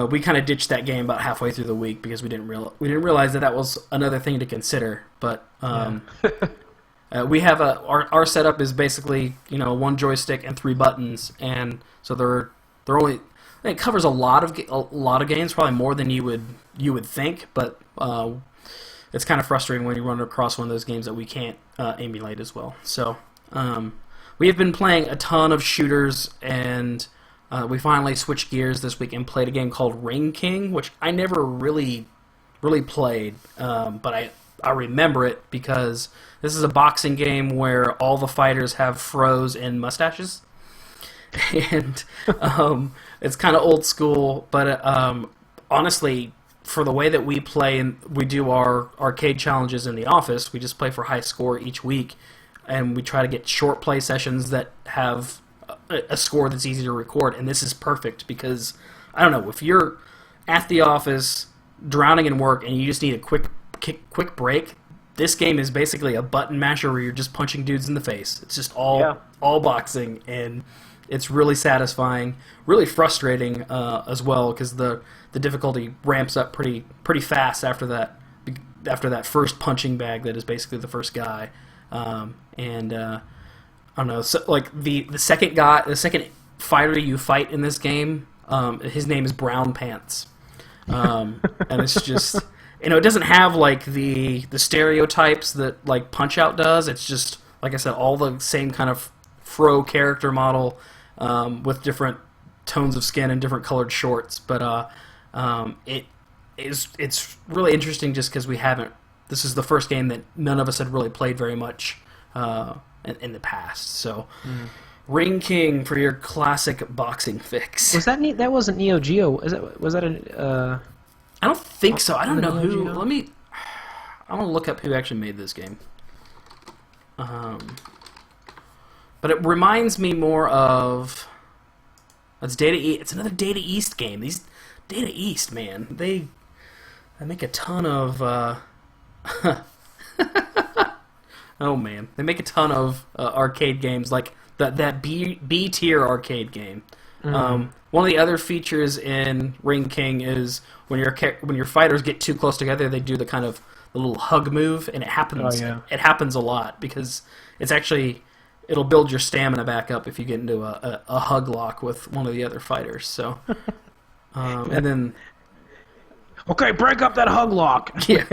We kind of ditched that game about halfway through the week because we didn't realize that was another thing to consider. But we have our setup is basically one joystick and 3 buttons, and so they're only it covers a lot of games, probably more than you would think. But it's kind of frustrating when you run across one of those games that we can't emulate as well. So we have been playing a ton of shooters, and we finally switched gears this week and played a game called Ring King, which I never really played, but I remember it because this is a boxing game where all the fighters have fros and mustaches, and it's kind of old school, but honestly, for the way that we play and we do our arcade challenges in the office, we just play for high score each week, and we try to get short play sessions that have a score that's easy to record, and this is perfect because I don't know if you're at the office drowning in work and you just need a quick break. This game is basically a button masher where you're just punching dudes in the face. It's just all boxing, and it's really satisfying, really frustrating as well because the difficulty ramps up pretty fast after that first punching bag that is basically the first guy, and. I don't know. So, the second fighter you fight in this game, his name is Brown Pants, and it's just it doesn't have the stereotypes that Punch Out does. It's just like I said, all the same kind of fro character model with different tones of skin and different colored shorts. But it's really interesting just because we haven't. This is the first game that none of us had really played very much. in the past. So, Ring King for your classic boxing fix. Was that that wasn't Neo Geo? Was that a? I don't think so. I don't know Neo who. Geo? I want to look up who actually made this game. But it reminds me more of. It's Data East. It's another Data East game. These Data East, man, they make a ton of. Oh man, they make a ton of arcade games like that B tier arcade game. One of the other features in Ring King is when your fighters get too close together, they do the little hug move, and it happens. Oh, yeah. It happens a lot because it'll build your stamina back up if you get into a hug lock with one of the other fighters. So, and then Okay, break up that hug lock. yeah.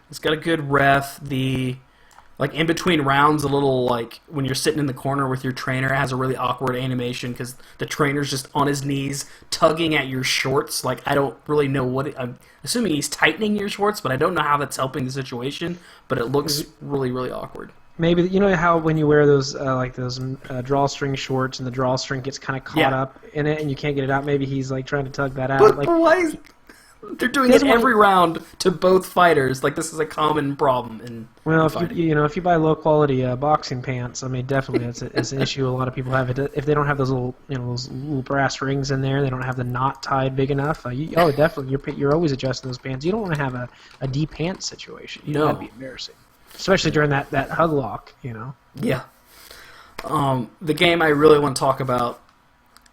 It's got a good ref. In between rounds, a little when you're sitting in the corner with your trainer, it has a really awkward animation because the trainer's just on his knees tugging at your shorts. I don't really know I'm assuming he's tightening your shorts, but I don't know how that's helping the situation. But it looks really, really awkward. Maybe you know how when you wear those drawstring shorts and the drawstring gets kind of caught up in it and you can't get it out. Maybe he's trying to tug that out. But why? They're doing it every round to both fighters. This is a common problem. If you buy low quality boxing pants, I mean, definitely it's an issue. A lot of people have it. If they don't have those little brass rings in there, they don't have the knot tied big enough. Definitely, you're always adjusting those pants. You don't want to have a D pants situation. That'd be embarrassing, especially during that hug lock. Yeah. The game I really want to talk about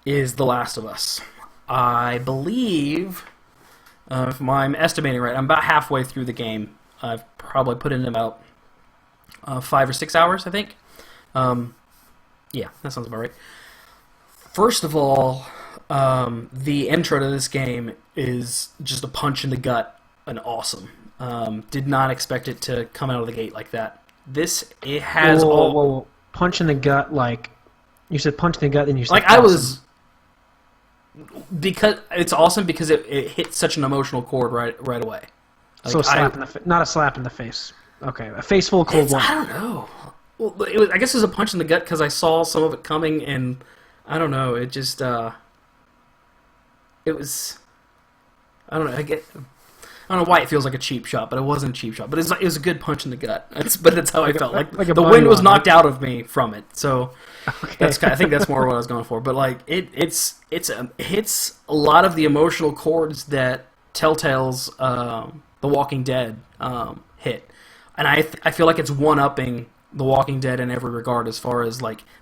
is The Last of Us. I believe. If I'm estimating right, I'm about halfway through the game. I've probably put in about 5 or 6 hours, I think. Yeah, that sounds about right. First of all, the intro to this game is just a punch in the gut and awesome. Did not expect it to come out of the gate like that. It has whoa. Punch in the gut, you said punch in the gut, then you said I was. Because it's awesome because it hits such an emotional chord right away. So not a slap in the face. Okay, a face full of cold water. I don't know. Well, I guess it was a punch in the gut because I saw some of it coming, and I don't know. It just it was. I don't know. I don't know why it feels like a cheap shot, but it wasn't a cheap shot. But it was a good punch in the gut. That's how I felt. The wind was knocked out of me from it. So I think that's more what I was going for. But it hits a lot of the emotional chords that Telltale's The Walking Dead hit, and I feel like it's one-upping The Walking Dead in every regard as far as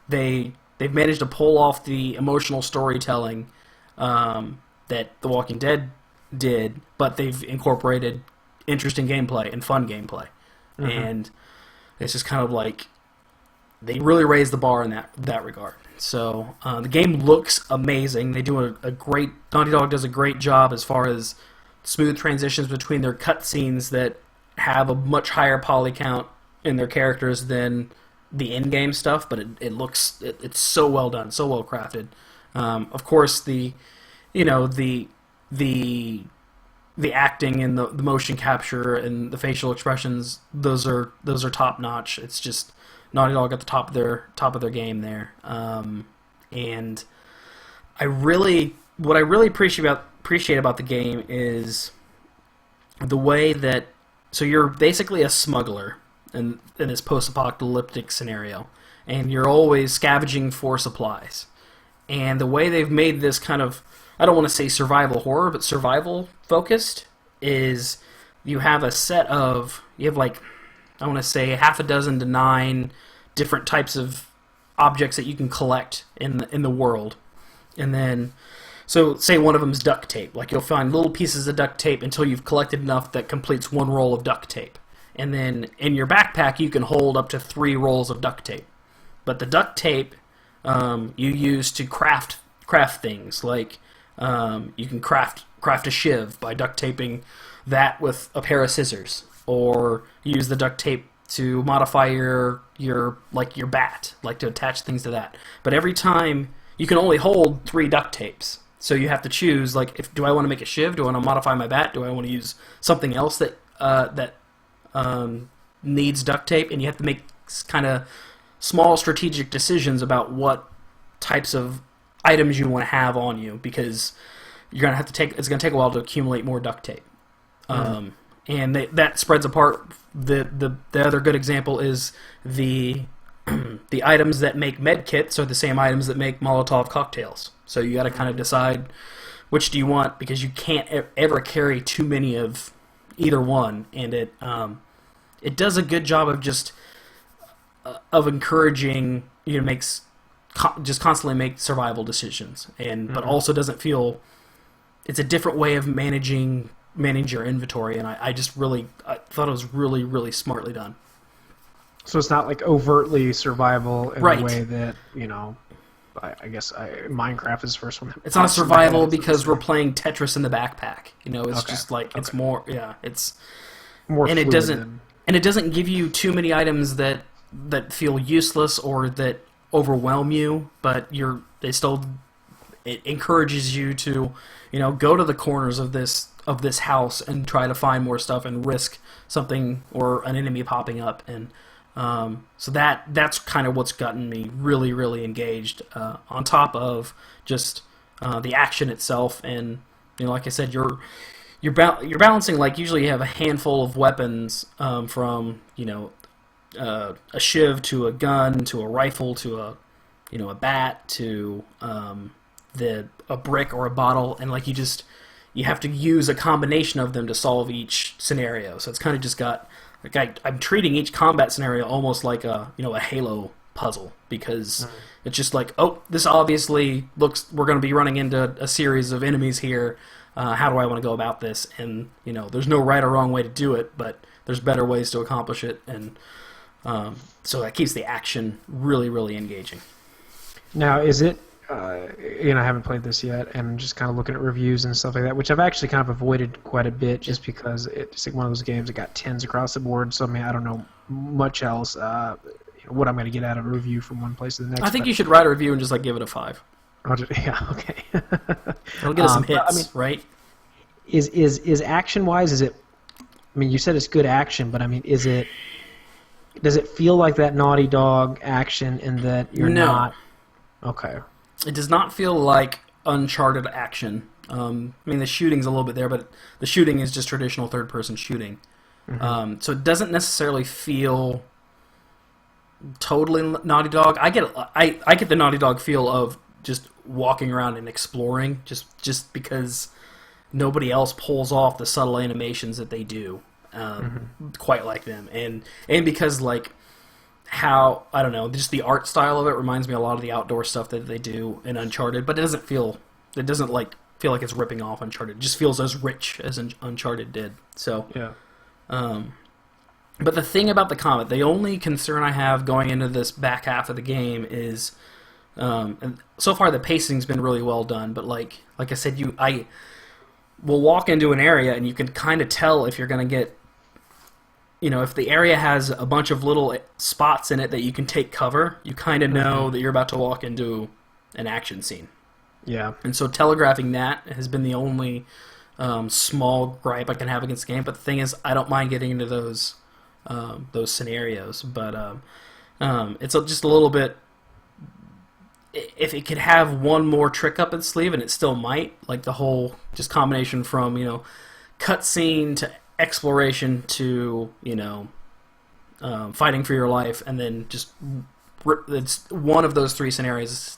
they've managed to pull off the emotional storytelling that The Walking Dead did, but they've incorporated interesting gameplay and fun gameplay, and it's just kind of they really raised the bar in that regard. So the game looks amazing. They do a great. Naughty Dog does a great job as far as smooth transitions between their cutscenes that have a much higher poly count in their characters than the in-game stuff, but it's so well done, so well crafted. Of course, the acting and the motion capture and the facial expressions, those are top notch. It's just Naughty Dog at the top of their game there. And what I really appreciate about the game is the way that you're basically a smuggler in this post-apocalyptic scenario, and you're always scavenging for supplies. And the way they've made this kind of, I don't want to say survival horror, but survival focused, is you have I want to say half a dozen to 9 different types of objects that you can collect in the world. And then, so say one of them is duct tape. You'll find little pieces of duct tape until you've collected enough that completes 1 roll of duct tape. And then in your backpack you can hold up to 3 rolls of duct tape. But the duct tape you use to craft things, you can craft a shiv by duct taping that with a pair of scissors, or use the duct tape to modify your bat, to attach things to that. But every time you can only hold 3 duct tapes, so you have to choose do I want to make a shiv? Do I want to modify my bat? Do I want to use something else that needs duct tape? And you have to make kind of small strategic decisions about what types of items you want to have on you, because you're gonna have to it's gonna take a while to accumulate more duct tape. And that spreads apart. The other good example is the the items that make med kits are the same items that make Molotov cocktails. So you got to kind of decide which do you want, because you can't ever carry too many of either one, and it does a good job of just of encouraging you to just constantly make survival decisions, but also doesn't feel it's a different way of manage your inventory, and I thought it was really, really smartly done. So it's not like overtly survival in Right. a way that, I guess Minecraft is the first one. It's not survival because we're playing Tetris in the backpack. It's just like it's more, it's more and it fluid doesn't than- and it doesn't give you too many items that feel useless or that overwhelm you, but it encourages you to go to the corners of this house and try to find more stuff and risk something or an enemy popping up, and so that's kind of what's gotten me really, really engaged, on top of just the action itself. And like I said, you're balancing, like, usually you have a handful of weapons, from a shiv to a gun to a rifle to a bat to a brick or a bottle, and like you have to use a combination of them to solve each scenario. So it's kind of just got like I'm treating each combat scenario almost like a Halo puzzle, because it's just like, oh, this obviously looks, we're going to be running into a series of enemies here. How do I want to go about this? And there's no right or wrong way to do it, but there's better ways to accomplish it, and so that keeps the action really, really engaging. Now, is it? I haven't played this yet, and I'm just kind of looking at reviews and stuff like that, which I've actually kind of avoided quite a bit, just because it's like one of those games that got 10s across the board. So I don't know much else. What I'm going to get out of a review from one place to the next. I think you should write a review and just give it a 5. Yeah, okay. It'll get us some hits, right? Is action wise? Is it? You said it's good action, but is it? Does it feel like that Naughty Dog action in that you're not? Okay. It does not feel like Uncharted action. The shooting's a little bit there, but the shooting is just traditional third-person shooting. So it doesn't necessarily feel totally Naughty Dog. I get the Naughty Dog feel of just walking around and exploring, just because nobody else pulls off the subtle animations that they do quite like them, and because like how, I don't know, just the art style of it reminds me a lot of the outdoor stuff that they do in Uncharted, but it doesn't feel like it's ripping off Uncharted. It just feels as rich as Uncharted did. So yeah. But the thing about the combat, the only concern I have going into this back half of the game is, and so far the pacing's been really well done, but like I said, I will walk into an area and you can kind of tell if you're going to get, if the area has a bunch of little spots in it that you can take cover, you kind of know that you're about to walk into an action scene. Yeah. And so telegraphing that has been the only small gripe I can have against the game. But the thing is, I don't mind getting into those scenarios. But it's just a little bit. If it could have one more trick up its sleeve, and it still might, like the whole just combination from cutscene to exploration to fighting for your life, and then just it's one of those 3 scenarios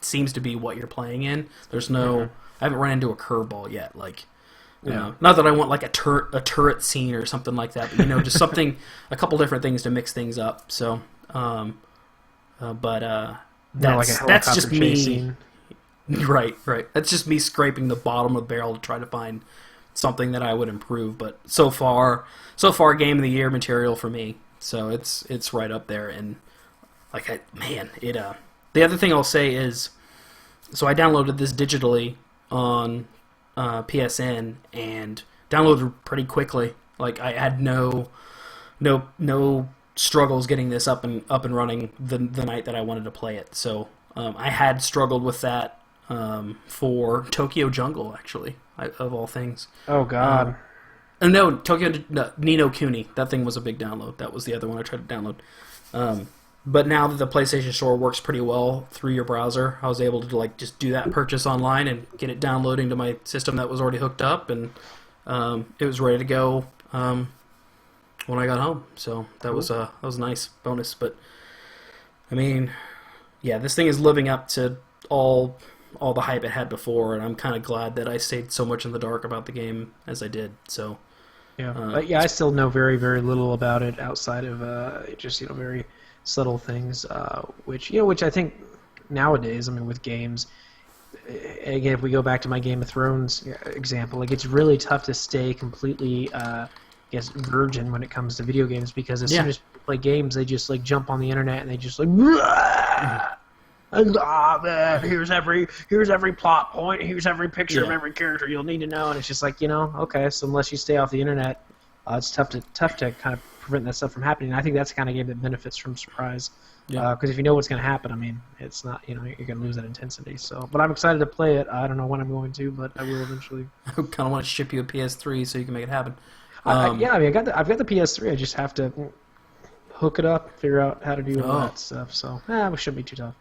seems to be what you're playing in. There's no I haven't run into a curveball yet, like not that I want like a turret scene or something like that, but just something, a couple different things to mix things up. So that's just me scene. right that's just me scraping the bottom of the barrel to try to find something that I would improve. But so far game of the year material for me. So it's right up there. And the other thing I'll say is, so I downloaded this digitally on PSN and downloaded pretty quickly. Like I had no struggles getting this up and running the night that I wanted to play it. So I had struggled with that for Tokyo Jungle, actually, of all things. Oh God. No, Ni no Kuni. That thing was a big download. That was the other one I tried to download. But now that the PlayStation Store works pretty well through your browser, I was able to like just do that purchase online and get it downloading to my system that was already hooked up, and it was ready to go when I got home. So that was a nice bonus. But I mean, yeah, this thing is living up to all the hype it had before, and I'm kind of glad that I stayed so much in the dark about the game as I did. So yeah, but yeah, I still know very, very little about it outside of just very subtle things, which I think nowadays, I mean, with games, again, if we go back to my Game of Thrones example, like it's really tough to stay completely, virgin when it comes to video games, because as soon as people play games, they just like jump on the internet and they just like. Man, here's every plot point, here's every picture of every character you'll need to know, and it's just like, okay, so unless you stay off the internet, it's tough to kind of prevent that stuff from happening. And I think that's the kind of game that benefits from surprise, because if you know what's going to happen, I mean, it's not, you're going to lose that intensity. So, but I'm excited to play it. I don't know when I'm going to, but I will eventually. I kind of want to ship you a PS3 so you can make it happen. I mean, I've got the PS3. I just have to hook it up, figure out how to do all that stuff. So, it shouldn't be too tough.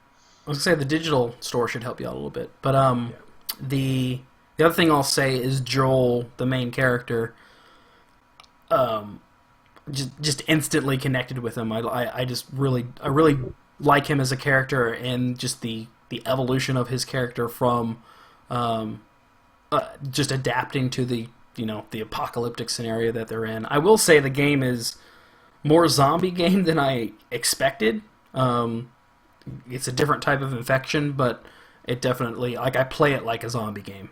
I was going to say the digital store should help you out a little bit. But the other thing I'll say is Joel, the main character, just instantly connected with him. I really like him as a character, and just the evolution of his character from just adapting to the apocalyptic scenario that they're in. I will say the game is more zombie game than I expected. It's a different type of infection, but it definitely, like, I play it like a zombie game.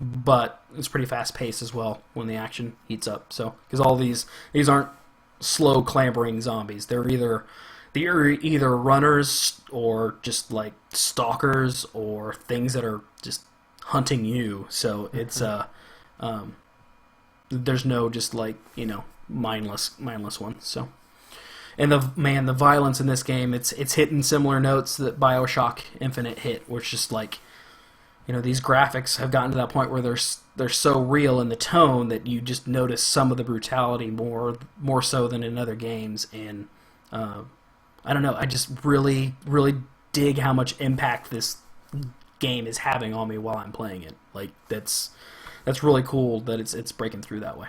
But it's pretty fast paced as well when the action heats up. So, because all these aren't slow clambering zombies. They're either runners or just like stalkers or things that are just hunting you. So it's there's no just like mindless ones. So. And the violence in this game, it's hitting similar notes that BioShock Infinite hit, where it's just like, these graphics have gotten to that point where they're so real in the tone that you just notice some of the brutality more so than in other games. And I don't know, I just really, really dig how much impact this game is having on me while I'm playing it. Like that's really cool that it's breaking through that way.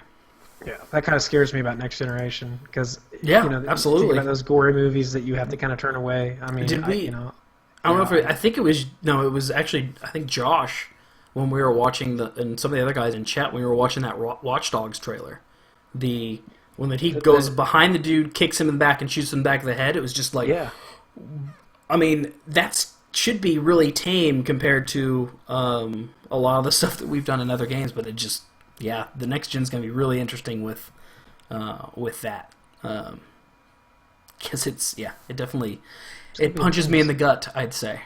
Yeah, that kind of scares me about Next Generation, because absolutely, think about those gory movies that you have to kind of turn away. I mean, I don't know if I think it was actually, I think Josh, when we were watching and some of the other guys in chat, when we were watching that Watch Dogs trailer, when he goes behind the dude, kicks him in the back, and shoots him in the back of the head, it was just like, I mean, that should be really tame compared to a lot of the stuff that we've done in other games, but it just. Yeah, the next gen's gonna be really interesting with that, because it definitely punches me in the gut, I'd say.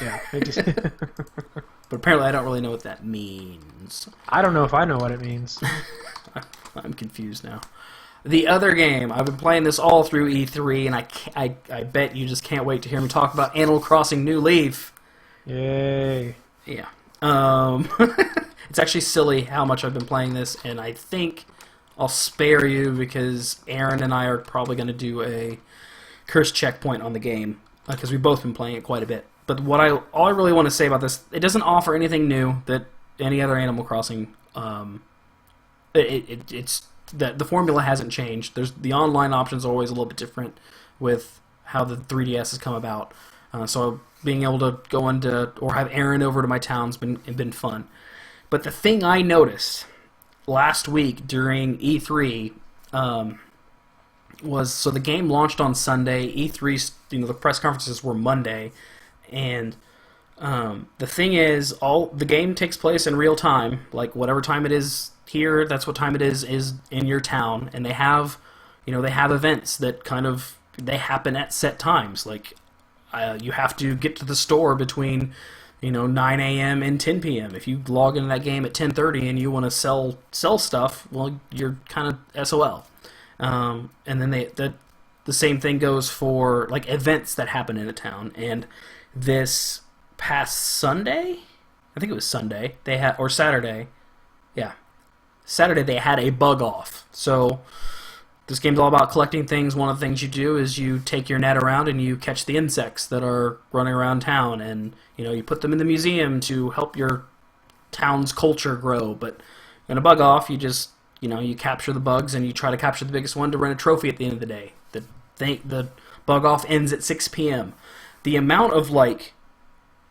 Yeah, but apparently I don't really know what that means. I don't know if I know what it means. I'm confused now. The other game, I've been playing this all through E3, and I bet you just can't wait to hear me talk about Animal Crossing New Leaf. Yay! Yeah. It's actually silly how much I've been playing this, and I think I'll spare you because Aaron and I are probably going to do a curse checkpoint on the game, because we've both been playing it quite a bit. But all I really want to say about this, it doesn't offer anything new that any other Animal Crossing. It's that the formula hasn't changed. The online options are always a little bit different with how the 3DS has come about. So being able to go into or have Aaron over to my town's been fun. But the thing I noticed last week during E3 was, so the game launched on Sunday. E3, the press conferences were Monday, and the thing is, the game takes place in real time, like whatever time it is here, that's what time it is in your town, and they have events that they happen at set times, like you have to get to the store between 9 a.m. and 10 p.m. If you log into that game at 10:30 and you want to sell stuff, well, you're kind of SOL. And then the same thing goes for like events that happen in a town. And this past Sunday, I think it was Sunday, or Saturday, yeah, Saturday they had a bug off. So this game's all about collecting things. One of the things you do is you take your net around and you catch the insects that are running around town, and you put them in the museum to help your town's culture grow. But in a bug off, you just you capture the bugs and you try to capture the biggest one to win a trophy at the end of the day. The bug off ends at 6 p.m. The amount of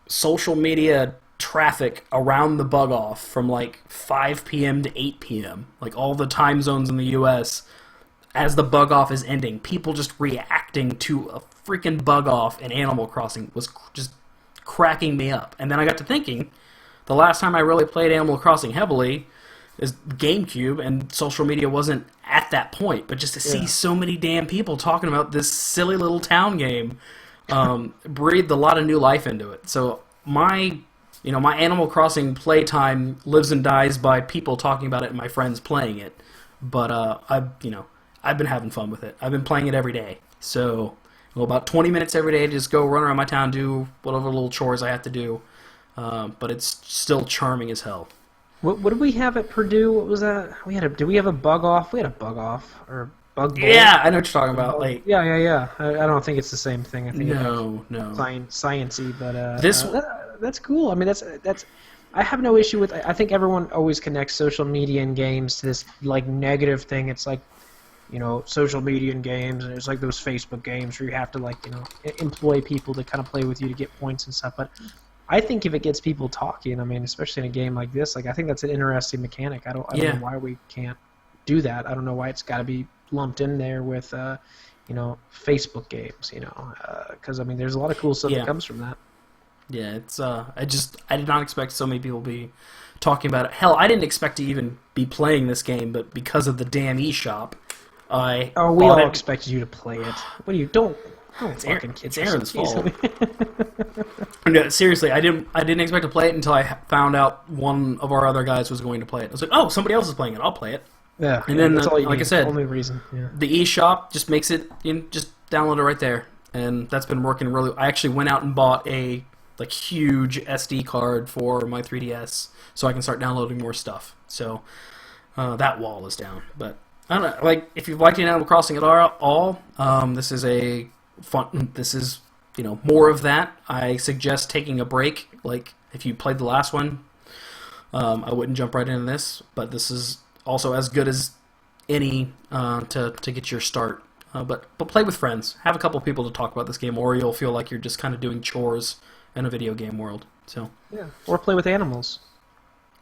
social media traffic around the bug off from 5 p.m. to 8 p.m., all the time zones in the U.S., as the bug off is ending, people just reacting to a freaking bug off in Animal Crossing was just cracking me up. And then I got to thinking, the last time I really played Animal Crossing heavily is GameCube, and social media wasn't at that point. But just to see so many damn people talking about this silly little town game breathed a lot of new life into it. So my Animal Crossing playtime lives and dies by people talking about it and my friends playing it. But I've been having fun with it. I've been playing it every day. So about 20 minutes every day, just go run around my town, do whatever little chores I have to do. But it's still charming as hell. What did we have at Purdue? What was that? Did we have a bug off? We had a bug off or bug bowl? Yeah, I know what you're talking about. Yeah. I don't think it's the same thing. I think no. Sciencey, but that's cool. I mean, that's. I have no issue with. I think everyone always connects social media and games to this negative thing. It's social media and games, and it's those Facebook games where you have to employ people to kind of play with you to get points and stuff. But I think if it gets people talking, I mean, especially in a game like this, I think that's an interesting mechanic. I don't know why we can't do that. I don't know why it's got to be lumped in there with Facebook games. Because I mean, there's a lot of cool stuff that comes from that. Yeah, it's I did not expect so many people to be talking about it. Hell, I didn't expect to even be playing this game, but because of the damn eShop, we all expected you to play it. What do you don't fucking it's Aaron's fault. No, seriously, I didn't expect to play it until I found out one of our other guys was going to play it. I was like, oh, somebody else is playing it. I'll play it. Yeah, and then that's all you like need. I said, only reason. Yeah. The eShop just makes it. Just download it right there, and that's been working really. I actually went out and bought a huge SD card for my 3DS, so I can start downloading more stuff. So that wall is down, but I don't know. If you've liked Animal Crossing at all, this is a fun. This is more of that. I suggest taking a break. If you played the last one, I wouldn't jump right into this, but this is also as good as any to get your start. But play with friends. Have a couple people to talk about this game, or you'll feel like you're just kind of doing chores in a video game world. So or play with animals.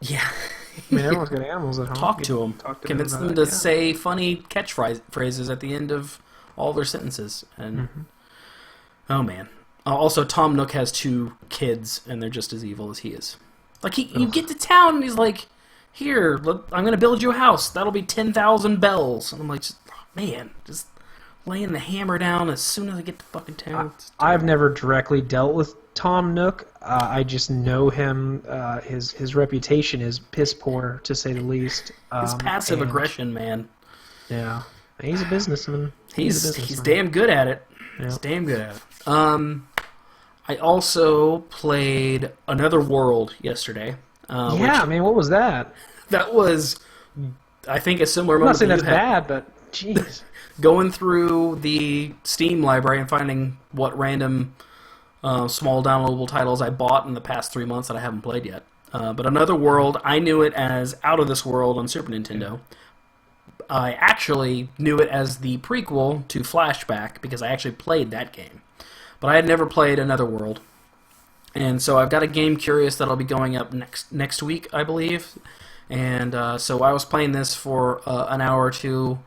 Yeah. I mean, everyone's got animals at home. Talk to them. Convince them to say funny catchphrases at the end of all their sentences. And oh man. Also, Tom Nook has 2 kids, and they're just as evil as he is. You get to town, and he's like, "Here, I'm going to build you a house. That'll be 10,000 bells." And I'm like, man, just laying the hammer down as soon as I get to fucking town. I've never directly dealt with Tom Nook. I just know him. His reputation is piss poor, to say the least. His passive aggression, man. Yeah, he's a businessman. He's damn good at it. Yeah. He's damn good at it. I also played Another World yesterday. What was that? That was, I think, a similar moment. I'm not saying that's bad, but jeez. Going through the Steam library and finding what random small downloadable titles I bought in the past 3 months that I haven't played yet. But Another World, I knew it as Out of This World on Super Nintendo. I actually knew it as the prequel to Flashback because I actually played that game. But I had never played Another World. And so I've got a Game Curious that'll be going up next week, I believe. And so I was playing this for an hour or two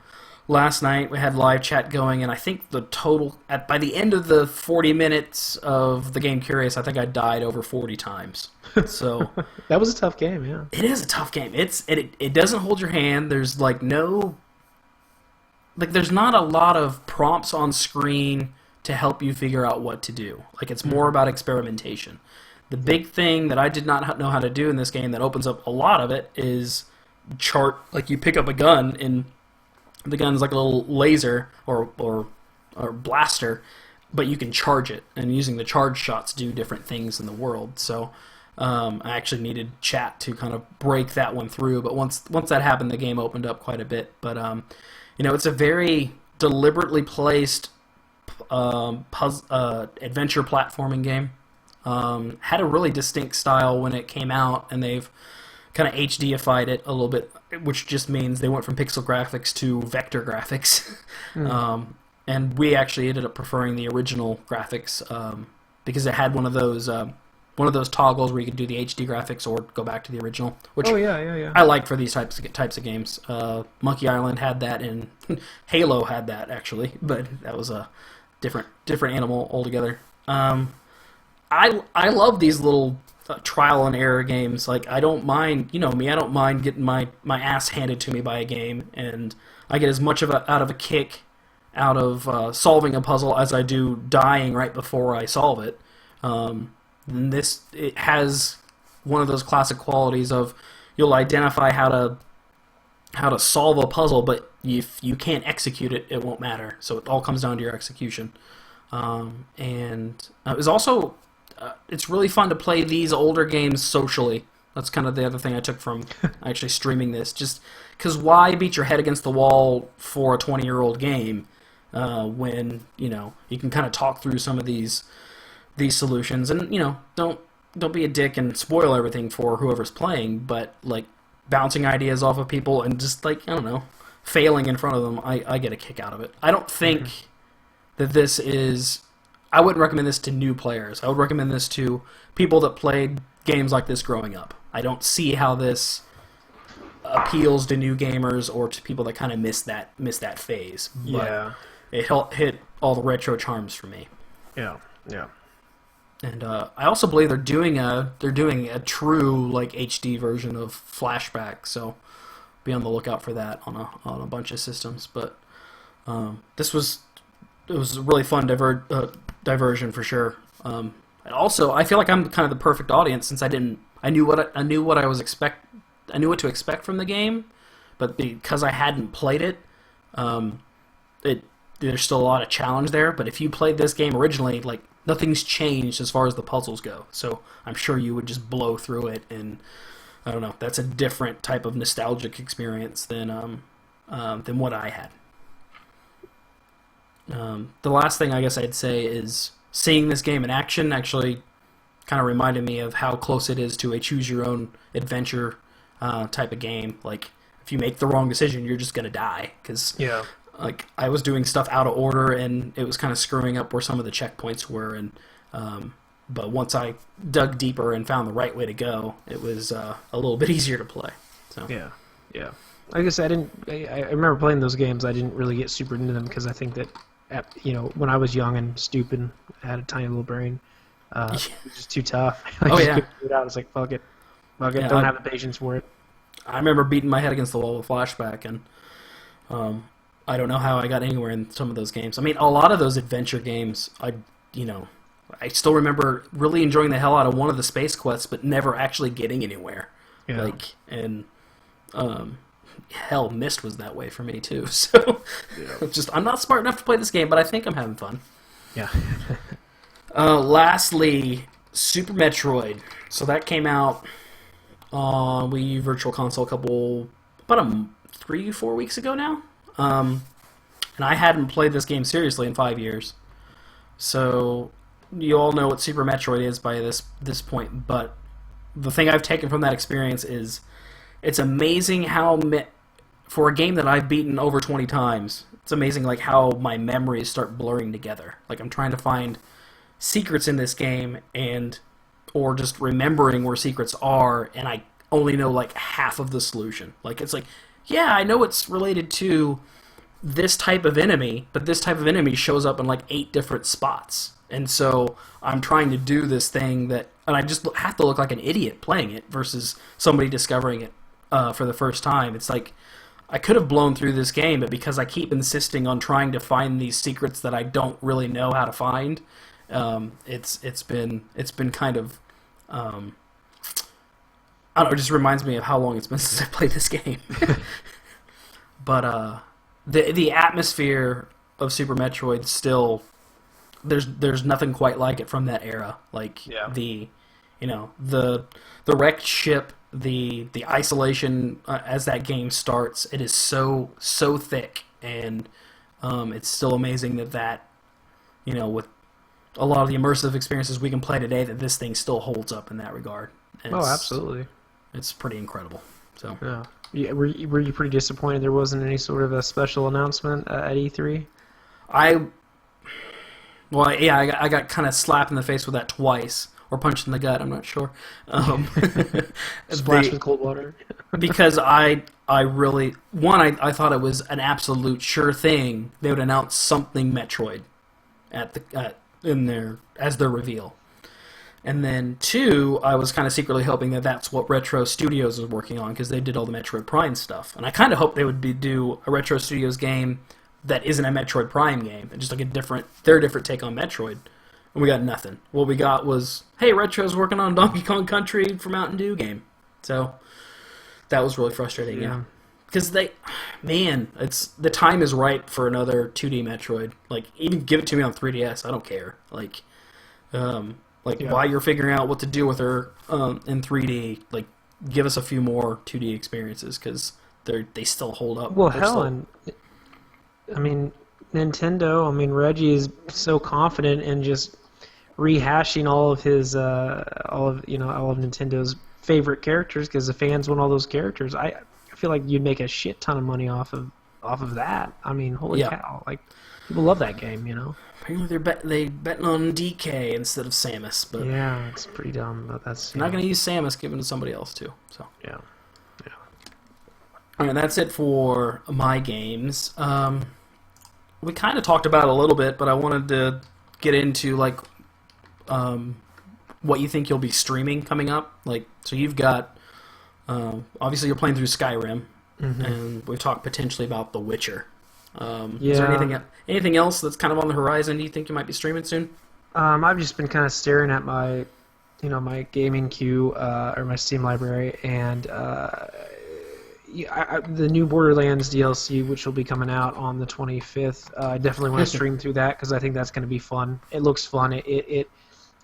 last night. We had live chat going, and I think the total by the end of the 40 minutes of the Game Curious, I think I died over 40 times. So that was a tough game, yeah. It is a tough game. It doesn't hold your hand. There's there's not a lot of prompts on screen to help you figure out what to do. It's more about experimentation. The big thing that I did not know how to do in this game that opens up a lot of it is chart. You pick up a gun, and the gun's like a little laser or blaster, but you can charge it, and using the charge shots do different things in the world. So I actually needed chat to kind of break that one through, but once that happened, the game opened up quite a bit. But it's a very deliberately placed adventure platforming game. Had a really distinct style when it came out, and they've kind of HDified it a little bit, which just means they went from pixel graphics to vector graphics. And we actually ended up preferring the original graphics because it had one of those toggles where you could do the HD graphics or go back to the original, which I like for these types of games. Monkey Island had that, and Halo had that actually, but that was a different animal altogether. I love these little trial and error games. Like, I don't mind, me, I don't mind getting my ass handed to me by a game, and I get as much out of a kick out of solving a puzzle as I do dying right before I solve it. It has one of those classic qualities of you'll identify how to solve a puzzle, but if you can't execute it, it won't matter. So it all comes down to your execution. And it was also it's really fun to play these older games socially. That's kind of the other thing I took from actually streaming this. Just because why beat your head against the wall for a 20-year-old game when you can kind of talk through some of these solutions, and don't be a dick and spoil everything for whoever's playing, but like bouncing ideas off of people and just like failing in front of them. I get a kick out of it. I don't think that this is. I wouldn't recommend this to new players. I would recommend this to people that played games like this growing up. I don't see how this appeals to new gamers or to people that kind of miss that phase. But it hit all the retro charms for me. Yeah. And I also believe they're doing a true like HD version of Flashback. So be on the lookout for that on a bunch of systems. But it was a really fun diversion for sure. And also, I feel like I'm kind of the perfect audience since I knew what I knew what to expect from the game, but because I hadn't played it, there's still a lot of challenge there. But if you played this game originally, like nothing's changed as far as the puzzles go. So I'm sure you would just blow through it, and I don't know. That's a different type of nostalgic experience than what I had. The last thing I guess I'd say is seeing this game in action actually kind of reminded me of how close it is to a choose-your-own-adventure type of game. Like, if you make the wrong decision, you're just going to die. Because like, I was doing stuff out of order, and it was kind of screwing up where some of the checkpoints were. And but once I dug deeper and found the right way to go, it was a little bit easier to play. So Yeah. Like I said, I remember playing those games. I didn't really get super into them because I think that when I was young and stupid, I had a tiny little brain. It was just too tough. I couldn't do it out. I was like, fuck it. Don't have the patience for it. I remember beating my head against the wall with Flashback, and I don't know how I got anywhere in some of those games. I mean, a lot of those adventure games, I still remember really enjoying the hell out of one of the space quests, but never actually getting anywhere. Yeah. Hell, Myst was that way for me too. So, I'm not smart enough to play this game, but I think I'm having fun. Yeah. Lastly, Super Metroid. So that came out on Wii Virtual Console about 3-4 weeks ago now. And I hadn't played this game seriously in 5 years. So you all know what Super Metroid is by this point, but the thing I've taken from that experience is it's amazing how for a game that I've beaten over 20 times, it's amazing like how my memories start blurring together. Like, I'm trying to find secrets in this game or just remembering where secrets are, and I only know like half of the solution. Like, it's like, yeah, I know it's related to this type of enemy, but this type of enemy shows up in like 8 different spots. And so I'm trying to do this thing and I just have to look like an idiot playing it versus somebody discovering it for the first time. It's like I could have blown through this game, but because I keep insisting on trying to find these secrets that I don't really know how to find, it's been kind of I don't know. It just reminds me of how long it's been since I played this game. But the atmosphere of Super Metroid still there's nothing quite like it from that era. Like the the wrecked ship, the isolation as that game starts. It is so thick, and it's still amazing that with a lot of the immersive experiences we can play today, that this thing still holds up in that regard. Absolutely. It's pretty incredible. So yeah, were you pretty disappointed there wasn't any sort of a special announcement at E3? I got kind of slapped in the face with that twice, or punched in the gut. I'm not sure. Splashed with cold water. Because I really I thought it was an absolute sure thing they would announce something Metroid in there as their reveal. And then 2, I was kind of secretly hoping that that's what Retro Studios was working on, because they did all the Metroid Prime stuff. And I kind of hoped they would do a Retro Studios game that isn't a Metroid Prime game, and just like their different take on Metroid. And we got nothing. What we got was, hey, Retro's working on a Donkey Kong Country for Mountain Dew game. So that was really frustrating, yeah. Because the time is ripe for another 2D Metroid. Like, even give it to me on 3DS, I don't care. While you're figuring out what to do with her in 3D, like, give us a few more 2D experiences, because they still hold up. Well, Nintendo, Reggie is so confident in just rehashing all of Nintendo's favorite characters, because the fans want all those characters. I feel like you'd make a shit ton of money off of that. Holy cow! Like, people love that game, Apparently they betting on DK instead of Samus, but yeah, it's pretty dumb. But that's not going to use Samus, give it to somebody else too. So yeah. All right, that's it for my games. We kind of talked about it a little bit, but I wanted to get into what you think you'll be streaming coming up. So you've got obviously you're playing through Skyrim, and we've talked potentially about The Witcher. Is there anything else that's kind of on the horizon you think you might be streaming soon? I've just been kind of staring at my gaming queue or my Steam library, and the new Borderlands DLC, which will be coming out on the 25th. I definitely want to stream through that, because I think that's going to be fun. It looks fun.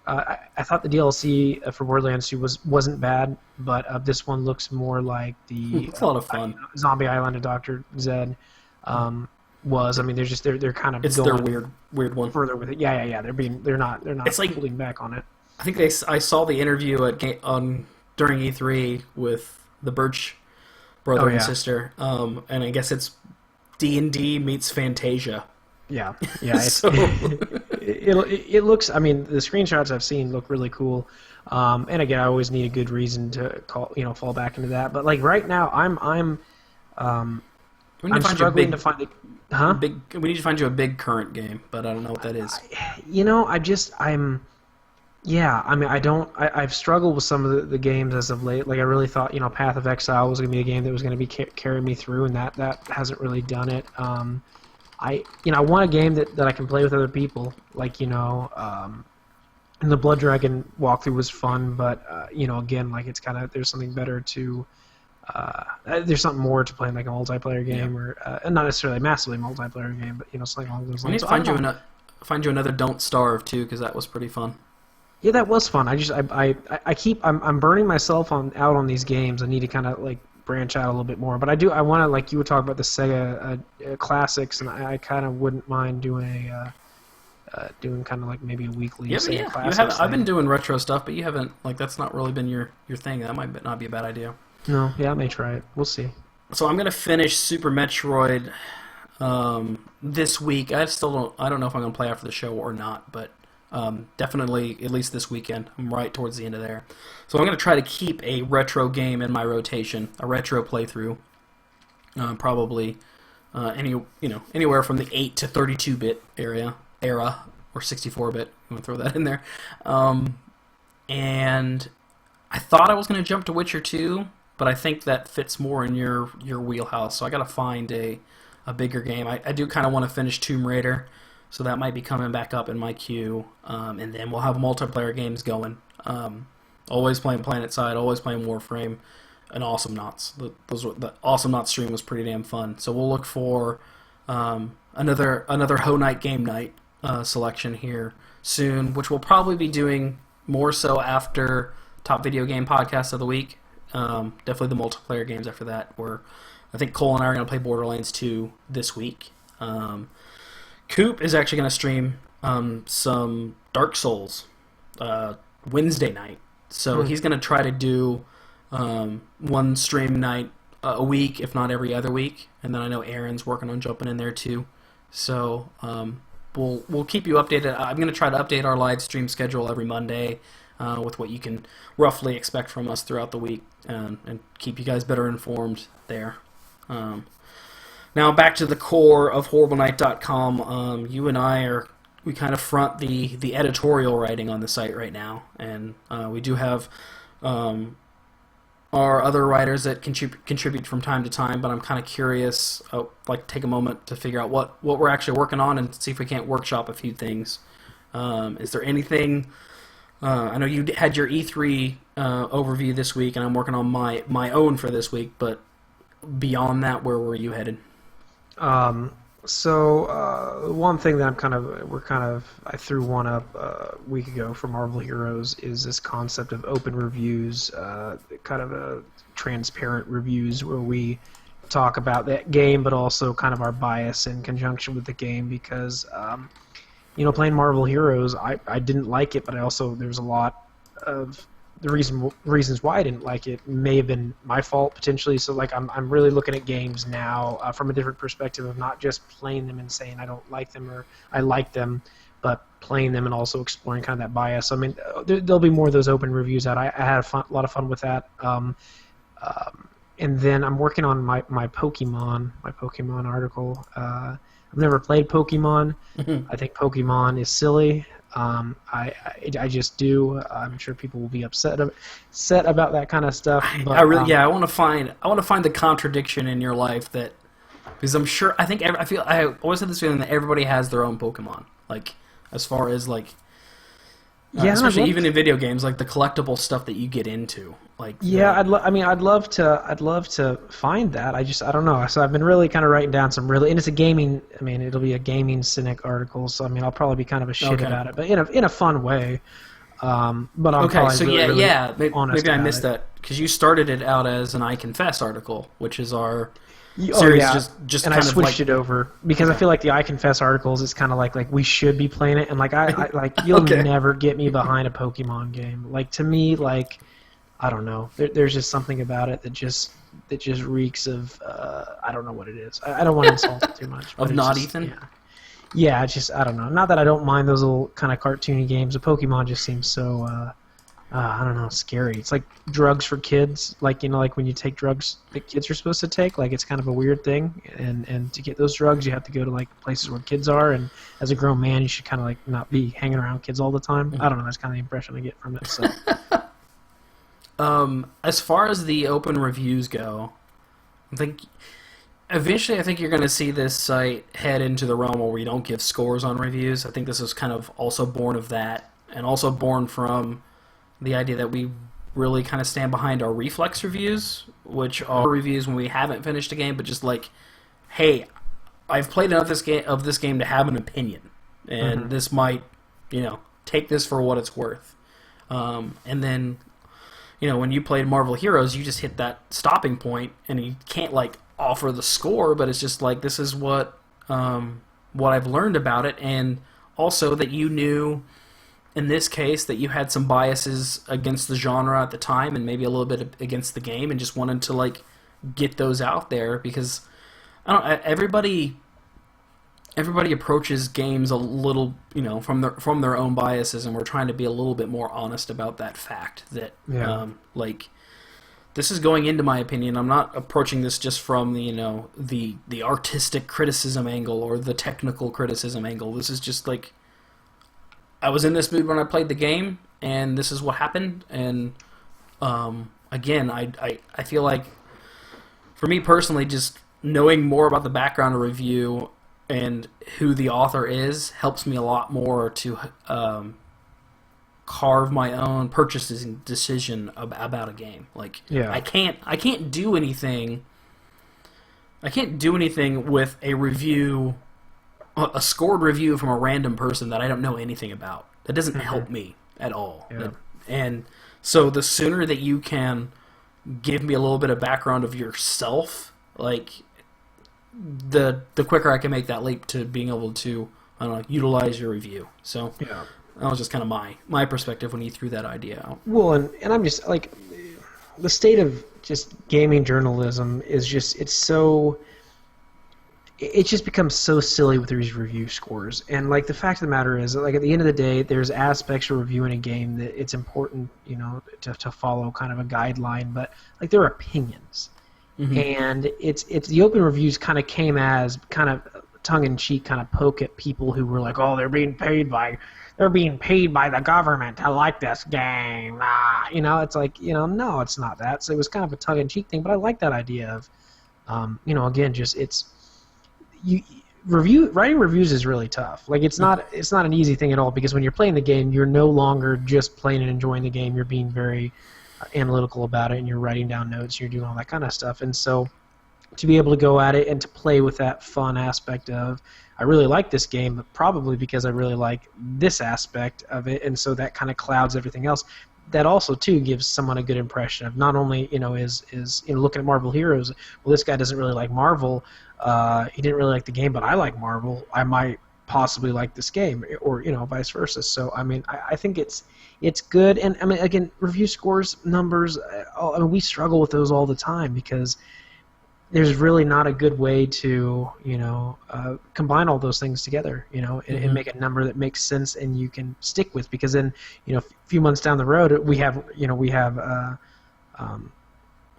I thought the DLC for Borderlands 2 wasn't bad, but this one looks more like it's a lot of fun. Zombie Island of Dr. Zed was. They're kind of it's going their weird one further with it. Yeah. They're not it's like holding back on it. I think I saw the interview during E3 with the Birch brother and sister, and I guess it's D&D meets Fantasia. Yeah. So it looks. The screenshots I've seen look really cool. And again, I always need a good reason to fall back into that. But right now, I'm struggling to find it. Huh? We need to find you a big current game, but I don't know what that is. I've struggled with some of the games as of late. I really thought, Path of Exile was going to be a game that was going to be carry me through, and that hasn't really done it. I want a game that I can play with other people. And the Blood Dragon walkthrough was fun, but again, it's kind of, there's something better to. There's something more to playing a multiplayer game, or not necessarily a massively multiplayer game, but something along those lines. I need to find you another Don't Starve too, because that was pretty fun. Yeah, that was fun. I'm burning myself out on these games. I need to kind of branch out a little bit more. But I want to, you would talk about the Sega classics, and I kind of wouldn't mind doing kind of maybe a weekly Sega classics. I've been doing retro stuff, but you haven't. That's not really been your thing. That might not be a bad idea. No, yeah, I may try it. We'll see. So I'm gonna finish Super Metroid this week. I don't know if I'm gonna play after the show or not, but definitely at least this weekend. I'm right towards the end of there. So I'm gonna try to keep a retro game in my rotation, a retro playthrough. Probably anywhere from the 8 to 32-bit era, or 64-bit. I'm gonna throw that in there. And I thought I was gonna jump to Witcher 2. But I think that fits more in your wheelhouse. So I got to find a bigger game. I do kind of want to finish Tomb Raider, so that might be coming back up in my queue. And then we'll have multiplayer games going. Always playing PlanetSide, always playing Warframe, and Awesome Knots. The Awesome Knots stream was pretty damn fun. So we'll look for another Ho Night Game Night selection here soon, which we'll probably be doing more so after top video game podcasts of the week. Definitely the multiplayer games after that. Where I think Cole and I are going to play Borderlands 2 this week. Coop is actually going to stream some Dark Souls Wednesday night. So he's going to try to do one stream night a week, if not every other week. And then I know Aaron's working on jumping in there too. So we'll keep you updated. I'm going to try to update our live stream schedule every Monday with what you can roughly expect from us throughout the week, and keep you guys better informed there. Now back to the core of HorribleNight.com. You and we kind of front the editorial writing on the site right now, and we do have our other writers that contribute from time to time, but I'm kind of curious. I'd like to take a moment to figure out what we're actually working on and see if we can't workshop a few things. Is there anything... I know you had your E3 overview this week, and I'm working on my own for this week, but beyond that, where were you headed? One thing that I threw one up a week ago for Marvel Heroes is this concept of open reviews, kind of a transparent reviews where we talk about that game, but also kind of our bias in conjunction with the game, because playing Marvel Heroes, I didn't like it, but there's a lot of the reasons why I didn't like it may have been my fault potentially. So I'm really looking at games now from a different perspective of not just playing them and saying I don't like them or I like them, but playing them and also exploring kind of that bias. I mean, there'll be more of those open reviews out. I had a lot of fun with that. And then I'm working on my Pokemon article. I've never played Pokemon. I think Pokemon is silly. I just do. I'm sure people will be upset about that kind of stuff. But, I want to find the contradiction in your life because I'm sure I always have this feeling that everybody has their own Pokemon. Like as far as especially even in video games, like the collectible stuff that you get into. I'd love to find that. I don't know. So I've been really kind of writing down and it's a gaming. I mean, it'll be a gaming cynic article. So I'll probably be kind of a shit about it, but in a fun way. But I'm maybe I missed that because you started it out as an I Confess article, which is our series. Just and kind I switched it over because I feel like the I Confess articles is kind of like we should be playing it, and you'll never get me behind a Pokemon game. To me, I don't know. There's just something about it that just reeks of I don't know what it is. I don't want to insult it too much. Of not Ethan? Yeah, I don't know. Not that I don't mind those little kind of cartoony games. But Pokemon just seems so I don't know, scary. It's like drugs for kids. Like when you take drugs that kids are supposed to take. It's kind of a weird thing. And to get those drugs, you have to go to places where kids are. And as a grown man, you should kind of not be hanging around kids all the time. I don't know. That's kind of the impression I get from it. So. As far as the open reviews go, I think you're going to see this site head into the realm where we don't give scores on reviews. I think this is kind of also born of that, and also born from the idea that we really kind of stand behind our reflex reviews, which are reviews when we haven't finished a game, but just hey, I've played enough of this game to have an opinion, and this might, take this for what it's worth. And then, when you played Marvel Heroes, you just hit that stopping point, and you can't offer the score, but it's just this is what I've learned about it, and also that you knew, in this case, that you had some biases against the genre at the time, and maybe a little bit against the game, and just wanted to get those out there because I don't know, everybody approaches games a little, from their own biases, and we're trying to be a little bit more honest about that fact that, this is going into my opinion. I'm not approaching this just from the artistic criticism angle or the technical criticism angle. This is just I was in this mood when I played the game, and this is what happened. And again, I feel like, for me personally, just knowing more about the background of review and who the author is helps me a lot more to carve my own purchasing decision about a game. I can't do anything. I can't do anything with a review, a scored review from a random person that I don't know anything about. That doesn't help me at all. Yeah. And So the sooner that you can give me a little bit of background of yourself, like the quicker I can make that leap to being able to, I don't know, utilize your review. So Yeah. that was just kind of my perspective when you threw that idea out. Well, and I'm just like, the state of just gaming journalism is just, it just becomes so silly with these review scores. And like the fact of the matter is, like at the end of the day, there's aspects of reviewing a game that it's important, to follow kind of a guideline. But like there are opinions, and it's the open reviews kind of came as kind of tongue in cheek, kind of poke at people who were like, oh, they're being paid by the government to like this game. It's like, no, it's not that. So it was kind of a tongue in cheek thing. But I like that idea of, again, just writing reviews is really tough. Like it's not an easy thing at all, because when you're playing the game, you're no longer just playing and enjoying the game. You're being very analytical about it, and you're writing down notes, you're doing all that kind of stuff. And so to be able to go at it and to play with that fun aspect of, I really like this game, but probably because I really like this aspect of it, and so that kind of clouds everything else. That also too gives someone a good impression of not only is looking at Marvel Heroes. Well, this guy doesn't really like Marvel. He didn't really like the game, but I like Marvel. I might possibly like this game, or vice versa. So I mean, I think it's good. And I mean, again, review scores, numbers. We struggle with those all the time, because there's really not a good way to combine all those things together, and make a number that makes sense and you can stick with. Because then a few months down the road we have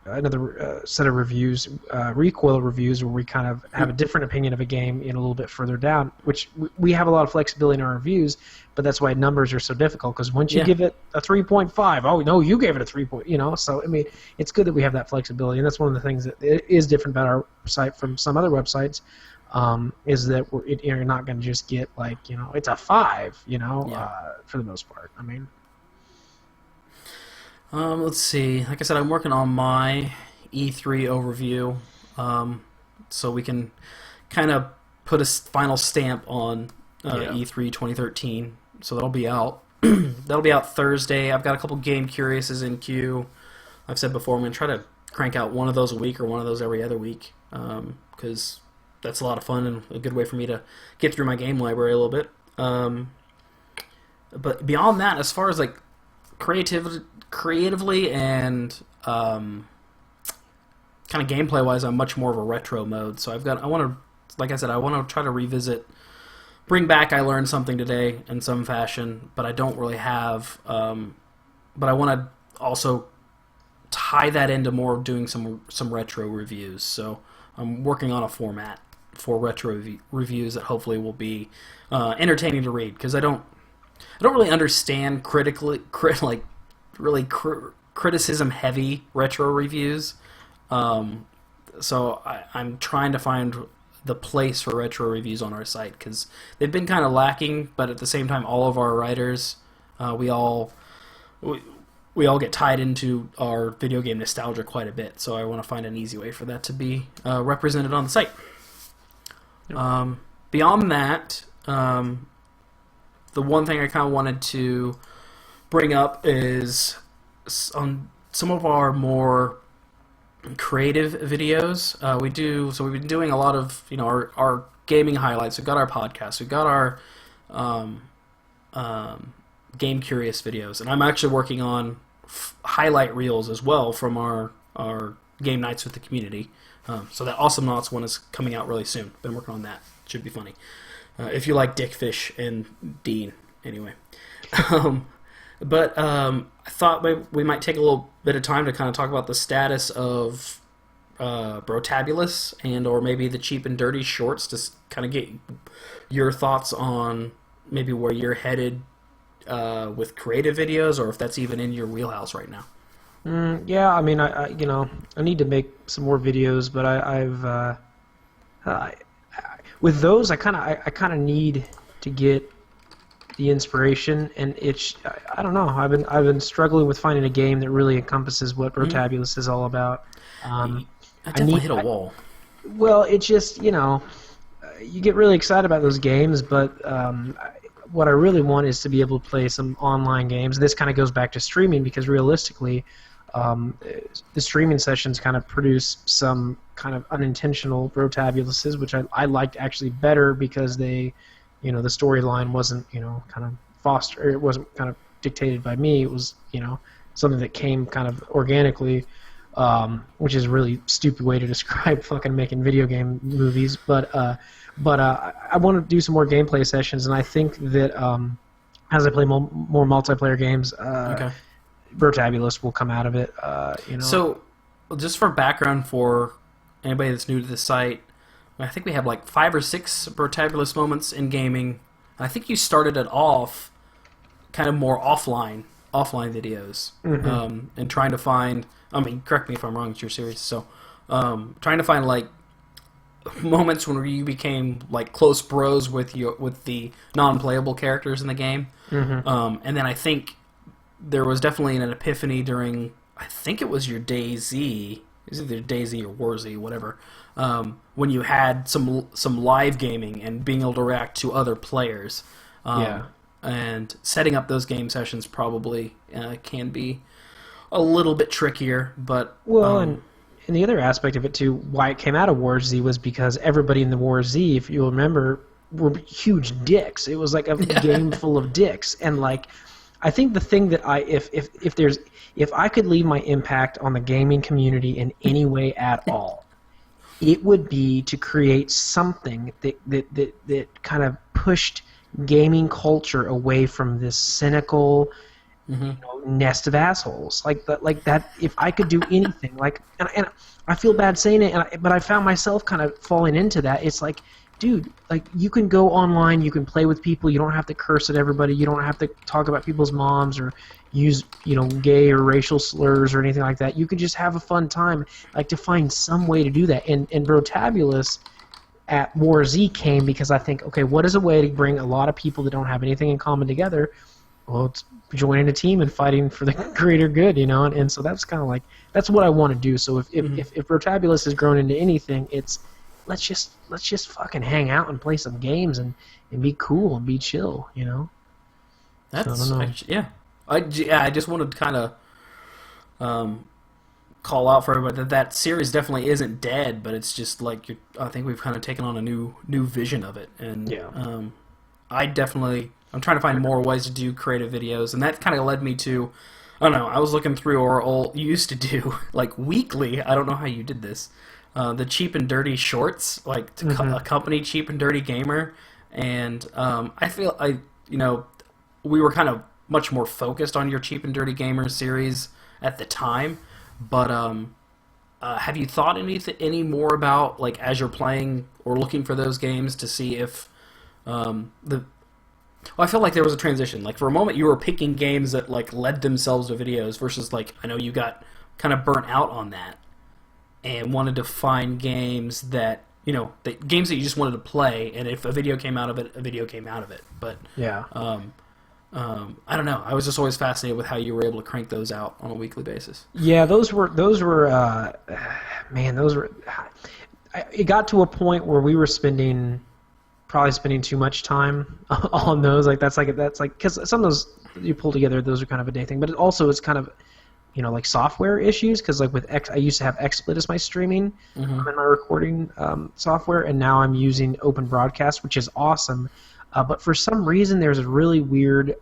another set of reviews, recoil reviews, where we kind of have a different opinion of a game a little bit further down, which we have a lot of flexibility in our reviews, but that's why numbers are so difficult, because once you give it a 3.5, oh no, you gave it a 3 point, so I mean, it's good that we have that flexibility, and that's one of the things that is different about our site from some other websites, is that you're not going to just get like, it's a 5, for the most part. I mean, let's see. Like I said, I'm working on my E3 overview, so we can kind of put a final stamp on E3 2013. So that'll be out. That'll be out Thursday. I've got a couple Game Curiouses in queue. I've said before, I'm going to try to crank out one of those a week, or one of those every other week, because that's a lot of fun and a good way for me to get through my game library a little bit. But beyond that, as far as like creatively and kind of gameplay wise, I'm much more of a retro mode. So I want to try to bring back I learned something today in some fashion, but I don't really have. But I want to also tie that into more of doing some retro reviews. So I'm working on a format for retro reviews that hopefully will be entertaining to read, because I don't really understand criticism heavy retro reviews. So I'm trying to find the place for retro reviews on our site, because they've been kind of lacking, but at the same time, all of our writers, we all get tied into our video game nostalgia quite a bit, so I want to find an easy way for that to be represented on the site. Yep. Beyond that, the one thing I kind of wanted to bring up is on some of our more creative videos. We've been doing a lot of our gaming highlights. We've got our podcast. We've got our Game Curious videos, and I'm actually working on highlight reels as well from our game nights with the community. So that Awesome Knots one is coming out really soon. Been working on that. Should be funny. If you like Dickfish and Dean, anyway. But I thought we might take a little bit of time to kind of talk about the status of Brotabulous or maybe the Cheap and Dirty shorts, to kind of get your thoughts on maybe where you're headed with creative videos, or if that's even in your wheelhouse right now. Yeah, I mean, I need to make some more videos, but with those, I kind of need to get the inspiration, and I don't know. I've been struggling with finding a game that really encompasses what Brotabulous is all about. I definitely hit a wall. Well, it's just you get really excited about those games, but what I really want is to be able to play some online games. This kind of goes back to streaming because realistically, the streaming sessions kind of produce some kind of unintentional Brotabuluses, which I liked actually better because they, the storyline wasn't, kind of fostered, it wasn't kind of dictated by me. It was, something that came kind of organically, which is a really stupid way to describe fucking making video game movies. But I want to do some more gameplay sessions, and I think that as I play more multiplayer games, Okay. Brotabulous will come out of it. So, just for background for anybody that's new to the site, I think we have like 5 or 6 Brotabulous moments in gaming. I think you started it off kind of more offline videos, and trying to find. I mean, correct me if I'm wrong. It's your series, so trying to find like moments when you became like close bros with the non-playable characters in the game, and then I think there was definitely an epiphany during, I think it was your DayZ, it was either DayZ or WarZ, whatever, when you had some live gaming and being able to react to other players. And setting up those game sessions probably can be a little bit trickier, but... Well, and the other aspect of it, too, why it came out of WarZ was because everybody in the WarZ, if you'll remember, were huge dicks. It was like a game full of dicks, and like... I think the thing that if I could leave my impact on the gaming community in any way at all, it would be to create something that kind of pushed gaming culture away from this cynical nest of assholes like that. If I could do anything, and I feel bad saying it, but I found myself kind of falling into that. It's like, dude, like, you can go online, you can play with people, you don't have to curse at everybody, you don't have to talk about people's moms or use, gay or racial slurs or anything like that. You can just have a fun time, like, to find some way to do that. And Brotabulous at WarZ came because I think, okay, what is a way to bring a lot of people that don't have anything in common together? Well, it's joining a team and fighting for the greater good, and so that's kind of like, that's what I want to do. So if Brotabulous has grown into anything, it's let's just fucking hang out and play some games and be cool and be chill, That's actually, I just wanted to kind of call out for everybody that series definitely isn't dead, but it's just like I think we've kind of taken on a new vision of it, and I'm trying to find more ways to do creative videos, and that kind of led me to, I don't know, I was looking through our old, you used to do like weekly, I don't know how you did this, the Cheap and Dirty shorts, like to accompany Cheap and Dirty Gamer, and I feel we were kind of much more focused on your Cheap and Dirty Gamer series at the time, but have you thought any more about, like, as you're playing or looking for those games to see if I feel like there was a transition. Like, for a moment you were picking games that like led themselves to videos versus, like, I know you got kind of burnt out on that and wanted to find games that, games that you just wanted to play, and if a video came out of it, a video came out of it. But I don't know. I was just always fascinated with how you were able to crank those out on a weekly basis. Yeah, those were it got to a point where we were probably spending too much time on those. That's because some of those you pull together, those are kind of a day thing, but it's kind of, like software issues, because like with I used to have XSplit as my streaming in my recording software, and now I'm using Open Broadcast, which is awesome. But for some reason, there's a really weird.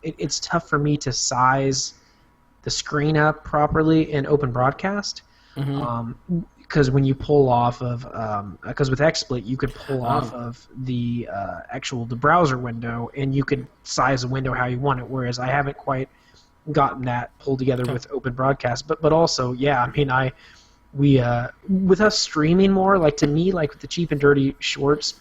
It's tough for me to size the screen up properly in Open Broadcast, because when you pull off of, because with XSplit you could pull off of the the browser window, and you could size the window how you want it. Whereas I haven't quite gotten that pulled together with Open Broadcast. But also, yeah, I mean, we with us streaming more, like, to me, like with the Cheap and Dirty shorts,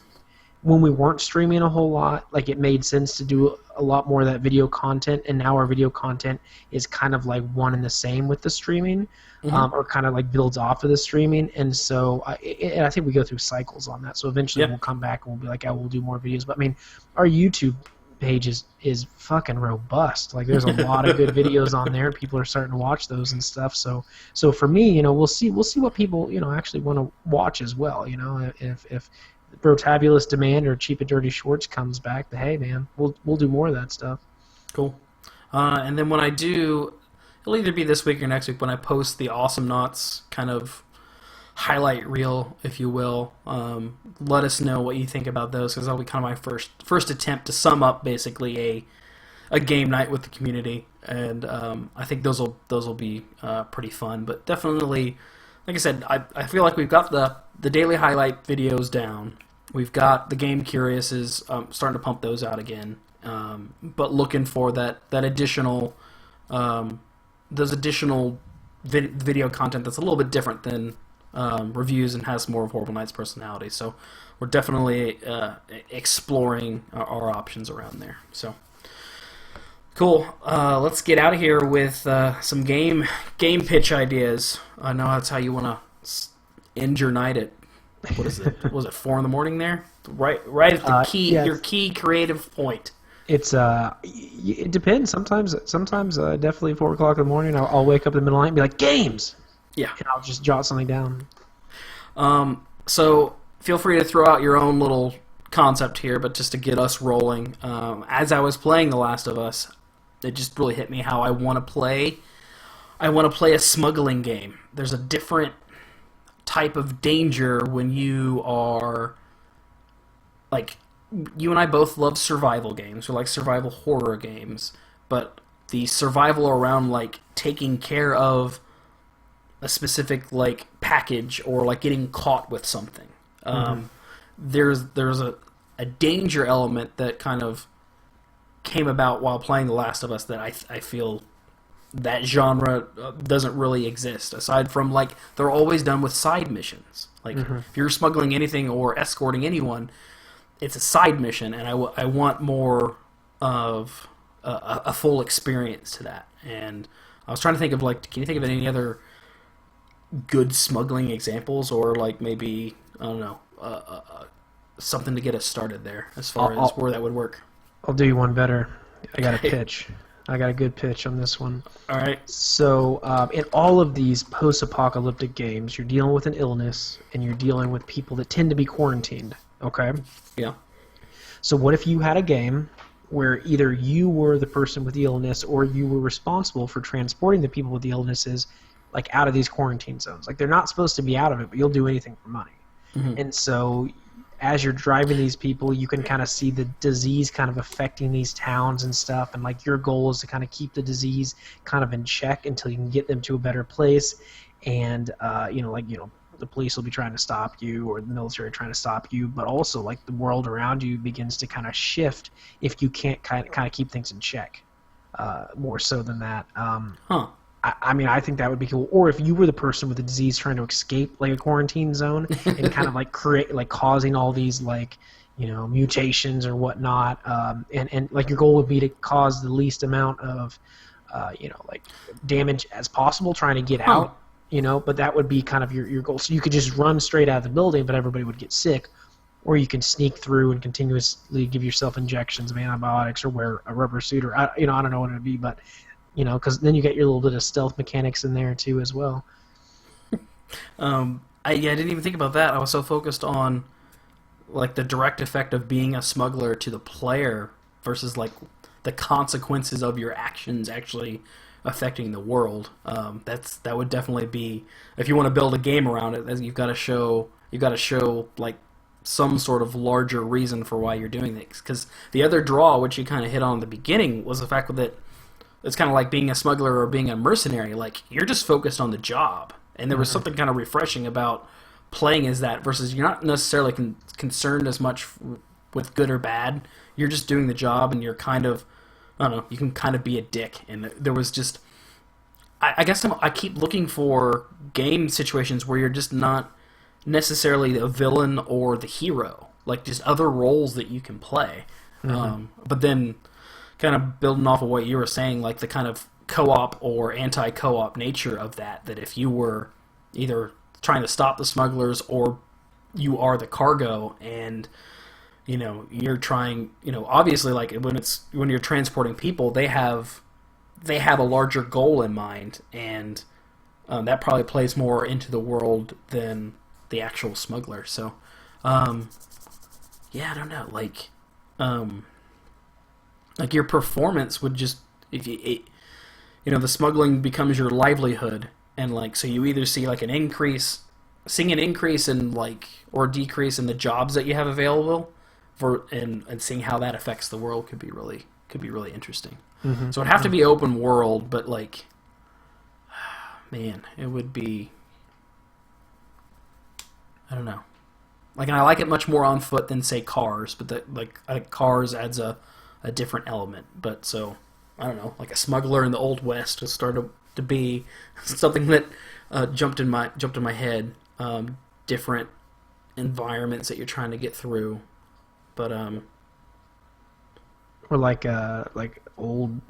when we weren't streaming a whole lot, like, it made sense to do a lot more of that video content, and now our video content is kind of like one and the same with the streaming, or kind of like builds off of the streaming, and so I think we go through cycles on that. So eventually we'll come back and we'll be like, we'll do more videos. But I mean, our YouTube page is fucking robust. Like, there's a lot of good videos on there. People are starting to watch those and stuff. So for me, we'll see what people actually want to watch as well. If Brotabulous Demand or Cheap and Dirty Shorts comes back, then hey man, we'll do more of that stuff. Cool. And then when I do, it'll either be this week or next week when I post the Awesome Knots kind of highlight reel, if you will. Let us know what you think about those, because that'll be kind of my first attempt to sum up basically a game night with the community, and I think those will be pretty fun. But definitely, like I said, I feel like we've got the daily highlight videos down. We've got the Game Curious is starting to pump those out again, but looking for that additional video content that's a little bit different than reviews and has more of Horrible Knight's personality. So we're definitely exploring our options around there. So cool. Let's get out of here with some game pitch ideas. I know that's how you want to end your night at. What is it? Was it 4 a.m. there? Right at the key. Your key creative point. It's it depends. Sometimes definitely 4 o'clock in the morning. I'll wake up in the middle of the night and be like, games. Yeah. And I'll just jot something down. So feel free to throw out your own little concept here, but just to get us rolling. As I was playing The Last of Us, it just really hit me how I want to play. I want to play a smuggling game. There's a different type of danger when you are like, you and I both love survival games, or like survival horror games, but the survival around like taking care of a specific like package or like getting caught with something. There's a danger element that kind of came about while playing The Last of Us that I feel that genre doesn't really exist, aside from like they're always done with side missions. Like if you're smuggling anything or escorting anyone, it's a side mission, and I want more of a full experience to that. And I was trying to think of like, can you think of any other good smuggling examples, or like maybe, I don't know, something to get us started there as far as where that would work? I'll do you one better. I got a pitch. I got a good pitch on this one. All right. So in all of these post-apocalyptic games, you're dealing with an illness, and you're dealing with people that tend to be quarantined. Okay? Yeah. So what if you had a game where either you were the person with the illness, or you were responsible for transporting the people with the illnesses like out of these quarantine zones? Like, they're not supposed to be out of it, but you'll do anything for money. And so as you're driving these people, you can kind of see the disease kind of affecting these towns and stuff, and like your goal is to kind of keep the disease kind of in check until you can get them to a better place. And the police will be trying to stop you, or the military trying to stop you, but also like the world around you begins to kind of shift if you can't kind of keep things in check, more so than that. I mean, I think that would be cool. Or if you were the person with the disease trying to escape like a quarantine zone and kind of like create, like causing all these like, mutations or whatnot, and like your goal would be to cause the least amount of, like damage as possible, trying to get out. But that would be kind of your goal. So you could just run straight out of the building, but everybody would get sick. Or you can sneak through and continuously give yourself injections of antibiotics, or wear a rubber suit, or I don't know what it would be, but because then you get your little bit of stealth mechanics in there too as well. I didn't even think about that. I was so focused on like the direct effect of being a smuggler to the player versus like the consequences of your actions actually affecting the world. That would definitely be, if you want to build a game around it, you've got to show like some sort of larger reason for why you're doing this. Because the other draw, which you kind of hit on at the beginning, was the fact that it's kind of like being a smuggler or being a mercenary. Like, you're just focused on the job, and there was something kind of refreshing about playing as that versus you're not necessarily concerned as much with good or bad. You're just doing the job, and you're kind of, I don't know, you can kind of be a dick. And there was just, I guess I keep looking for game situations where you're just not necessarily a villain or the hero, like just other roles that you can play. But then kind of building off of what you were saying, like the kind of co-op or anti-co-op nature of that if you were either trying to stop the smugglers or you are the cargo, and you're trying, obviously, like when you're transporting people, they have a larger goal in mind, and that probably plays more into the world than the actual smuggler. So yeah, I don't know, like your performance would just if the smuggling becomes your livelihood, and like so you either see like seeing an increase in like or decrease in the jobs that you have available and seeing how that affects the world could be really interesting. Mm-hmm. So it'd have to be open world, but like, man, it would be, I don't know. Like, and I like it much more on foot than say Cars, but I think Cars adds a different element. But so I don't know, like a smuggler in the Old West has started to be something that jumped in my head. Different environments that you're trying to get through, but or like old,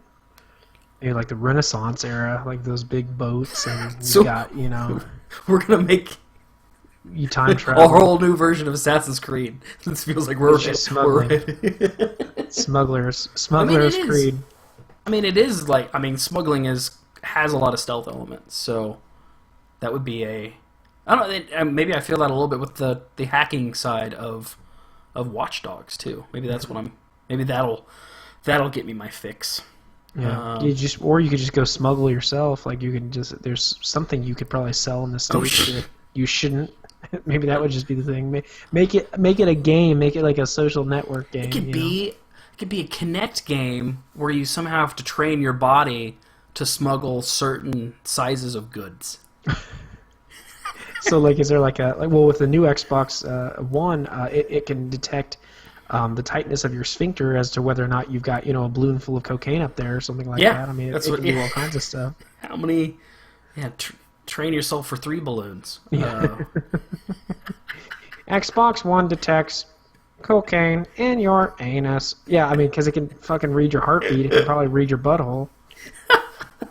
maybe like the Renaissance era, like those big boats, and So- you got we're gonna make you time a travel. whole new version of Assassin's Creed. This feels like we're It's just smuggling. Smugglers is. Creed. I mean, it is like smuggling has a lot of stealth elements, so that would be a. I don't know. Maybe I feel that a little bit with the hacking side of Watch Dogs too. Maybe that's what I'm. Maybe that'll get me my fix. Yeah, you could just go smuggle yourself. Like you can just there's something you could probably sell in the States that you shouldn't. Maybe that would just be the thing. Make it a game. Make it like a social network game. It could be a Kinect game where you somehow have to train your body to smuggle certain sizes of goods. So like, is there like with the new Xbox One, it can detect the tightness of your sphincter as to whether or not you've got a balloon full of cocaine up there or something like that. I mean, it can do all kinds of stuff. How many? Yeah, train yourself for 3 balloons. Yeah. Xbox One detects cocaine in your anus. Yeah, I mean, because it can fucking read your heartbeat. It can probably read your butthole.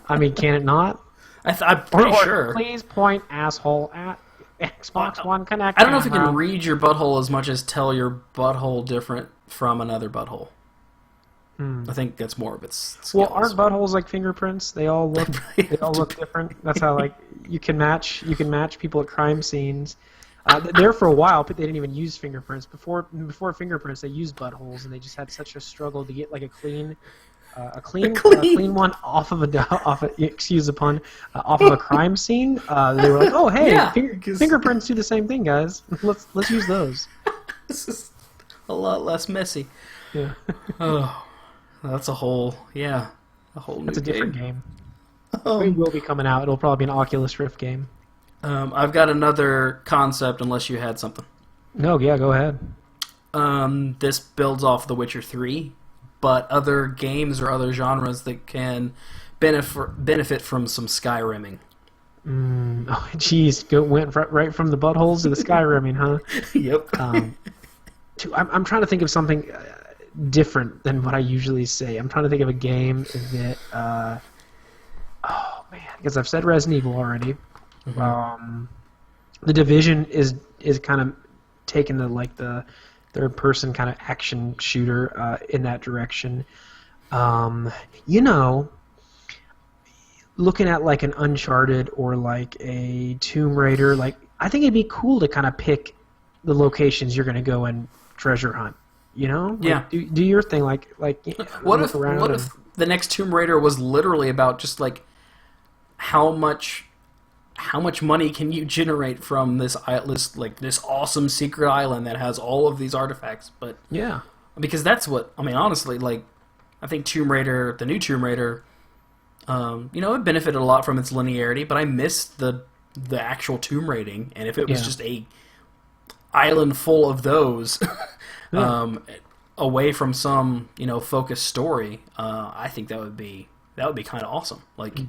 I mean, can it not? I'm pretty sure. Please point asshole at Xbox One Connect. I don't know if it can read your butthole as much as tell your butthole different from another butthole. I think that's more of its skills. Well, aren't buttholes like fingerprints? They all look different. That's how like you can match people at crime scenes. There for a while, but they didn't even use fingerprints. Before fingerprints, they used buttholes, and they just had such a struggle to get like a clean one off of excuse the pun, off of a crime scene. They were like, oh hey, Yeah, fingerprints do the same thing, guys. Let's use those. This is a lot less messy. Yeah. Oh, that's a whole new That's a different game. It game. will be coming out. It'll probably be an Oculus Rift game. I've got another concept, unless you had something. No, yeah, go ahead. This builds off The Witcher 3, but other games or other genres that can benefit from some Skyrimming. Oh, jeez, went right from the buttholes to the Skyrimming, huh? Yep. I'm trying to think of something different than what I usually say. I'm trying to think of a game that, oh man, because I've said Resident Evil already. Mm-hmm. The Division is kind of taking the third person kind of action shooter in that direction. Looking at like an Uncharted or like a Tomb Raider, like I think it'd be cool to kind of pick the locations you're going to go and treasure hunt. Yeah. Do your thing, like What if the next Tomb Raider was literally about just like how much money can you generate from this awesome secret island that has all of these artifacts? But yeah, because that's what I mean. Honestly, like I think Tomb Raider, the new Tomb Raider, it benefited a lot from its linearity, but I missed the actual tomb raiding, and if it was just a island full of those. Away from some focused story, I think that would be kind of awesome. Like,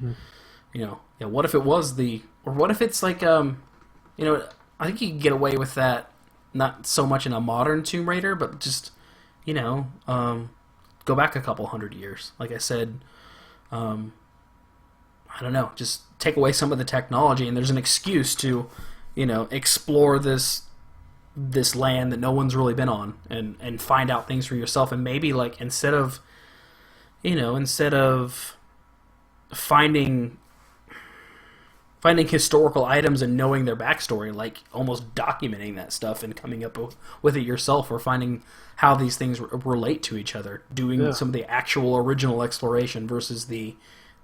what if it was or what if it's like I think you can get away with that, not so much in a modern Tomb Raider, but just go back a couple hundred years. Like I said, I don't know, just take away some of the technology, and there's an excuse to explore this land that no one's really been on, and find out things for yourself, and maybe like instead of finding finding historical items and knowing their backstory, like almost documenting that stuff and coming up with it yourself, or finding how these things relate to each other, doing some of the actual original exploration versus the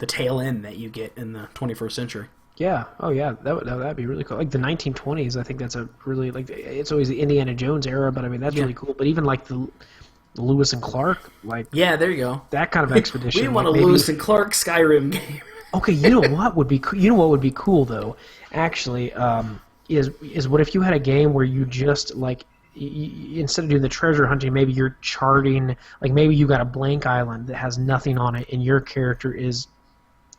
tail end that you get in the 21st century. Yeah. Oh, yeah. That'd be really cool. Like the 1920s, I think that's a really, like, it's always the Indiana Jones era, but I mean that's really cool. But even like the Lewis and Clark, like, yeah, there you go. That kind of expedition. We want like a Lewis and Clark Skyrim game. Okay, you know what would be cool though, actually, is what if you had a game where you just like instead of doing the treasure hunting, maybe you're charting, like maybe you got a blank island that has nothing on it, and your character is,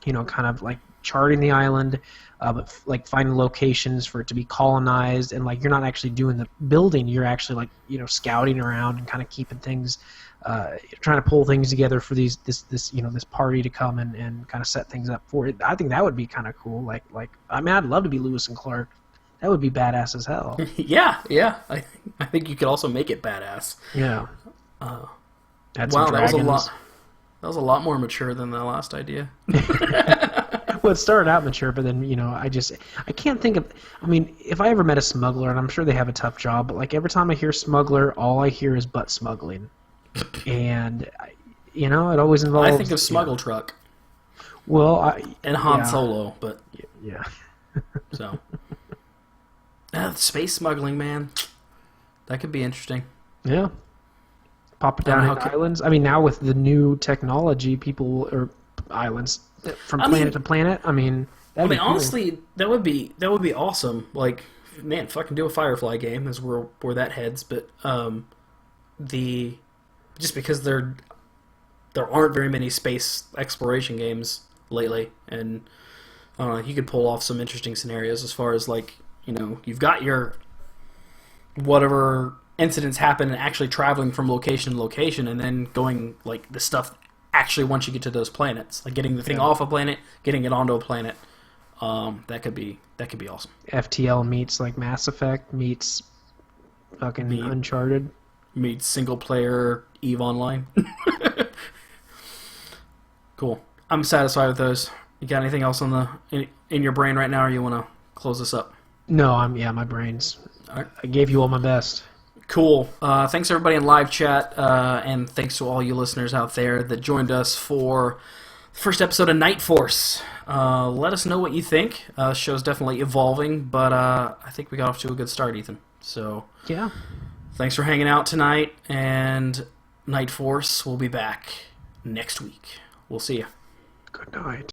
kind of like charting the island, but like finding locations for it to be colonized, and like you're not actually doing the building, you're actually like scouting around and kind of keeping things, trying to pull things together for this party to come and kind of set things up for it. I think that would be kind of cool. Like I mean, I'd love to be Lewis and Clark. That would be badass as hell. Yeah. I think you could also make it badass. Yeah. Wow, that was a lot more mature than the last idea. Well, it started out mature, but then, I can't think of... I mean, if I ever met a smuggler, and I'm sure they have a tough job, but like every time I hear smuggler, all I hear is butt smuggling. And, it always involves... I think of Smuggle Truck. Well, and Han Solo, but... Yeah. So... space smuggling, man. That could be interesting. Yeah. Pop it down on islands. I mean, now with the new technology, or islands from planet to planet. I mean, cool. Honestly, that would be awesome. Like, man, fucking do a Firefly game is where that heads. But just because there aren't very many space exploration games lately, and I don't know, you could pull off some interesting scenarios as far as like, you've got your whatever incidents happen and actually traveling from location to location, and then going like the stuff actually once you get to those planets, like getting the thing off a planet, getting it onto a planet. That could be awesome. FTL meets like Mass Effect meets fucking Uncharted meets single player EVE Online. Cool. I'm satisfied with those. You got anything else in your brain right now, or you want to close this up? No, my brains. Right. I gave you all my best. Cool. Thanks everybody in live chat, and thanks to all you listeners out there that joined us for the first episode of Night Force. Let us know what you think. The show's definitely evolving, but I think we got off to a good start, Ethan. So yeah, thanks for hanging out tonight, and Night Force will be back next week. We'll see you. Good night.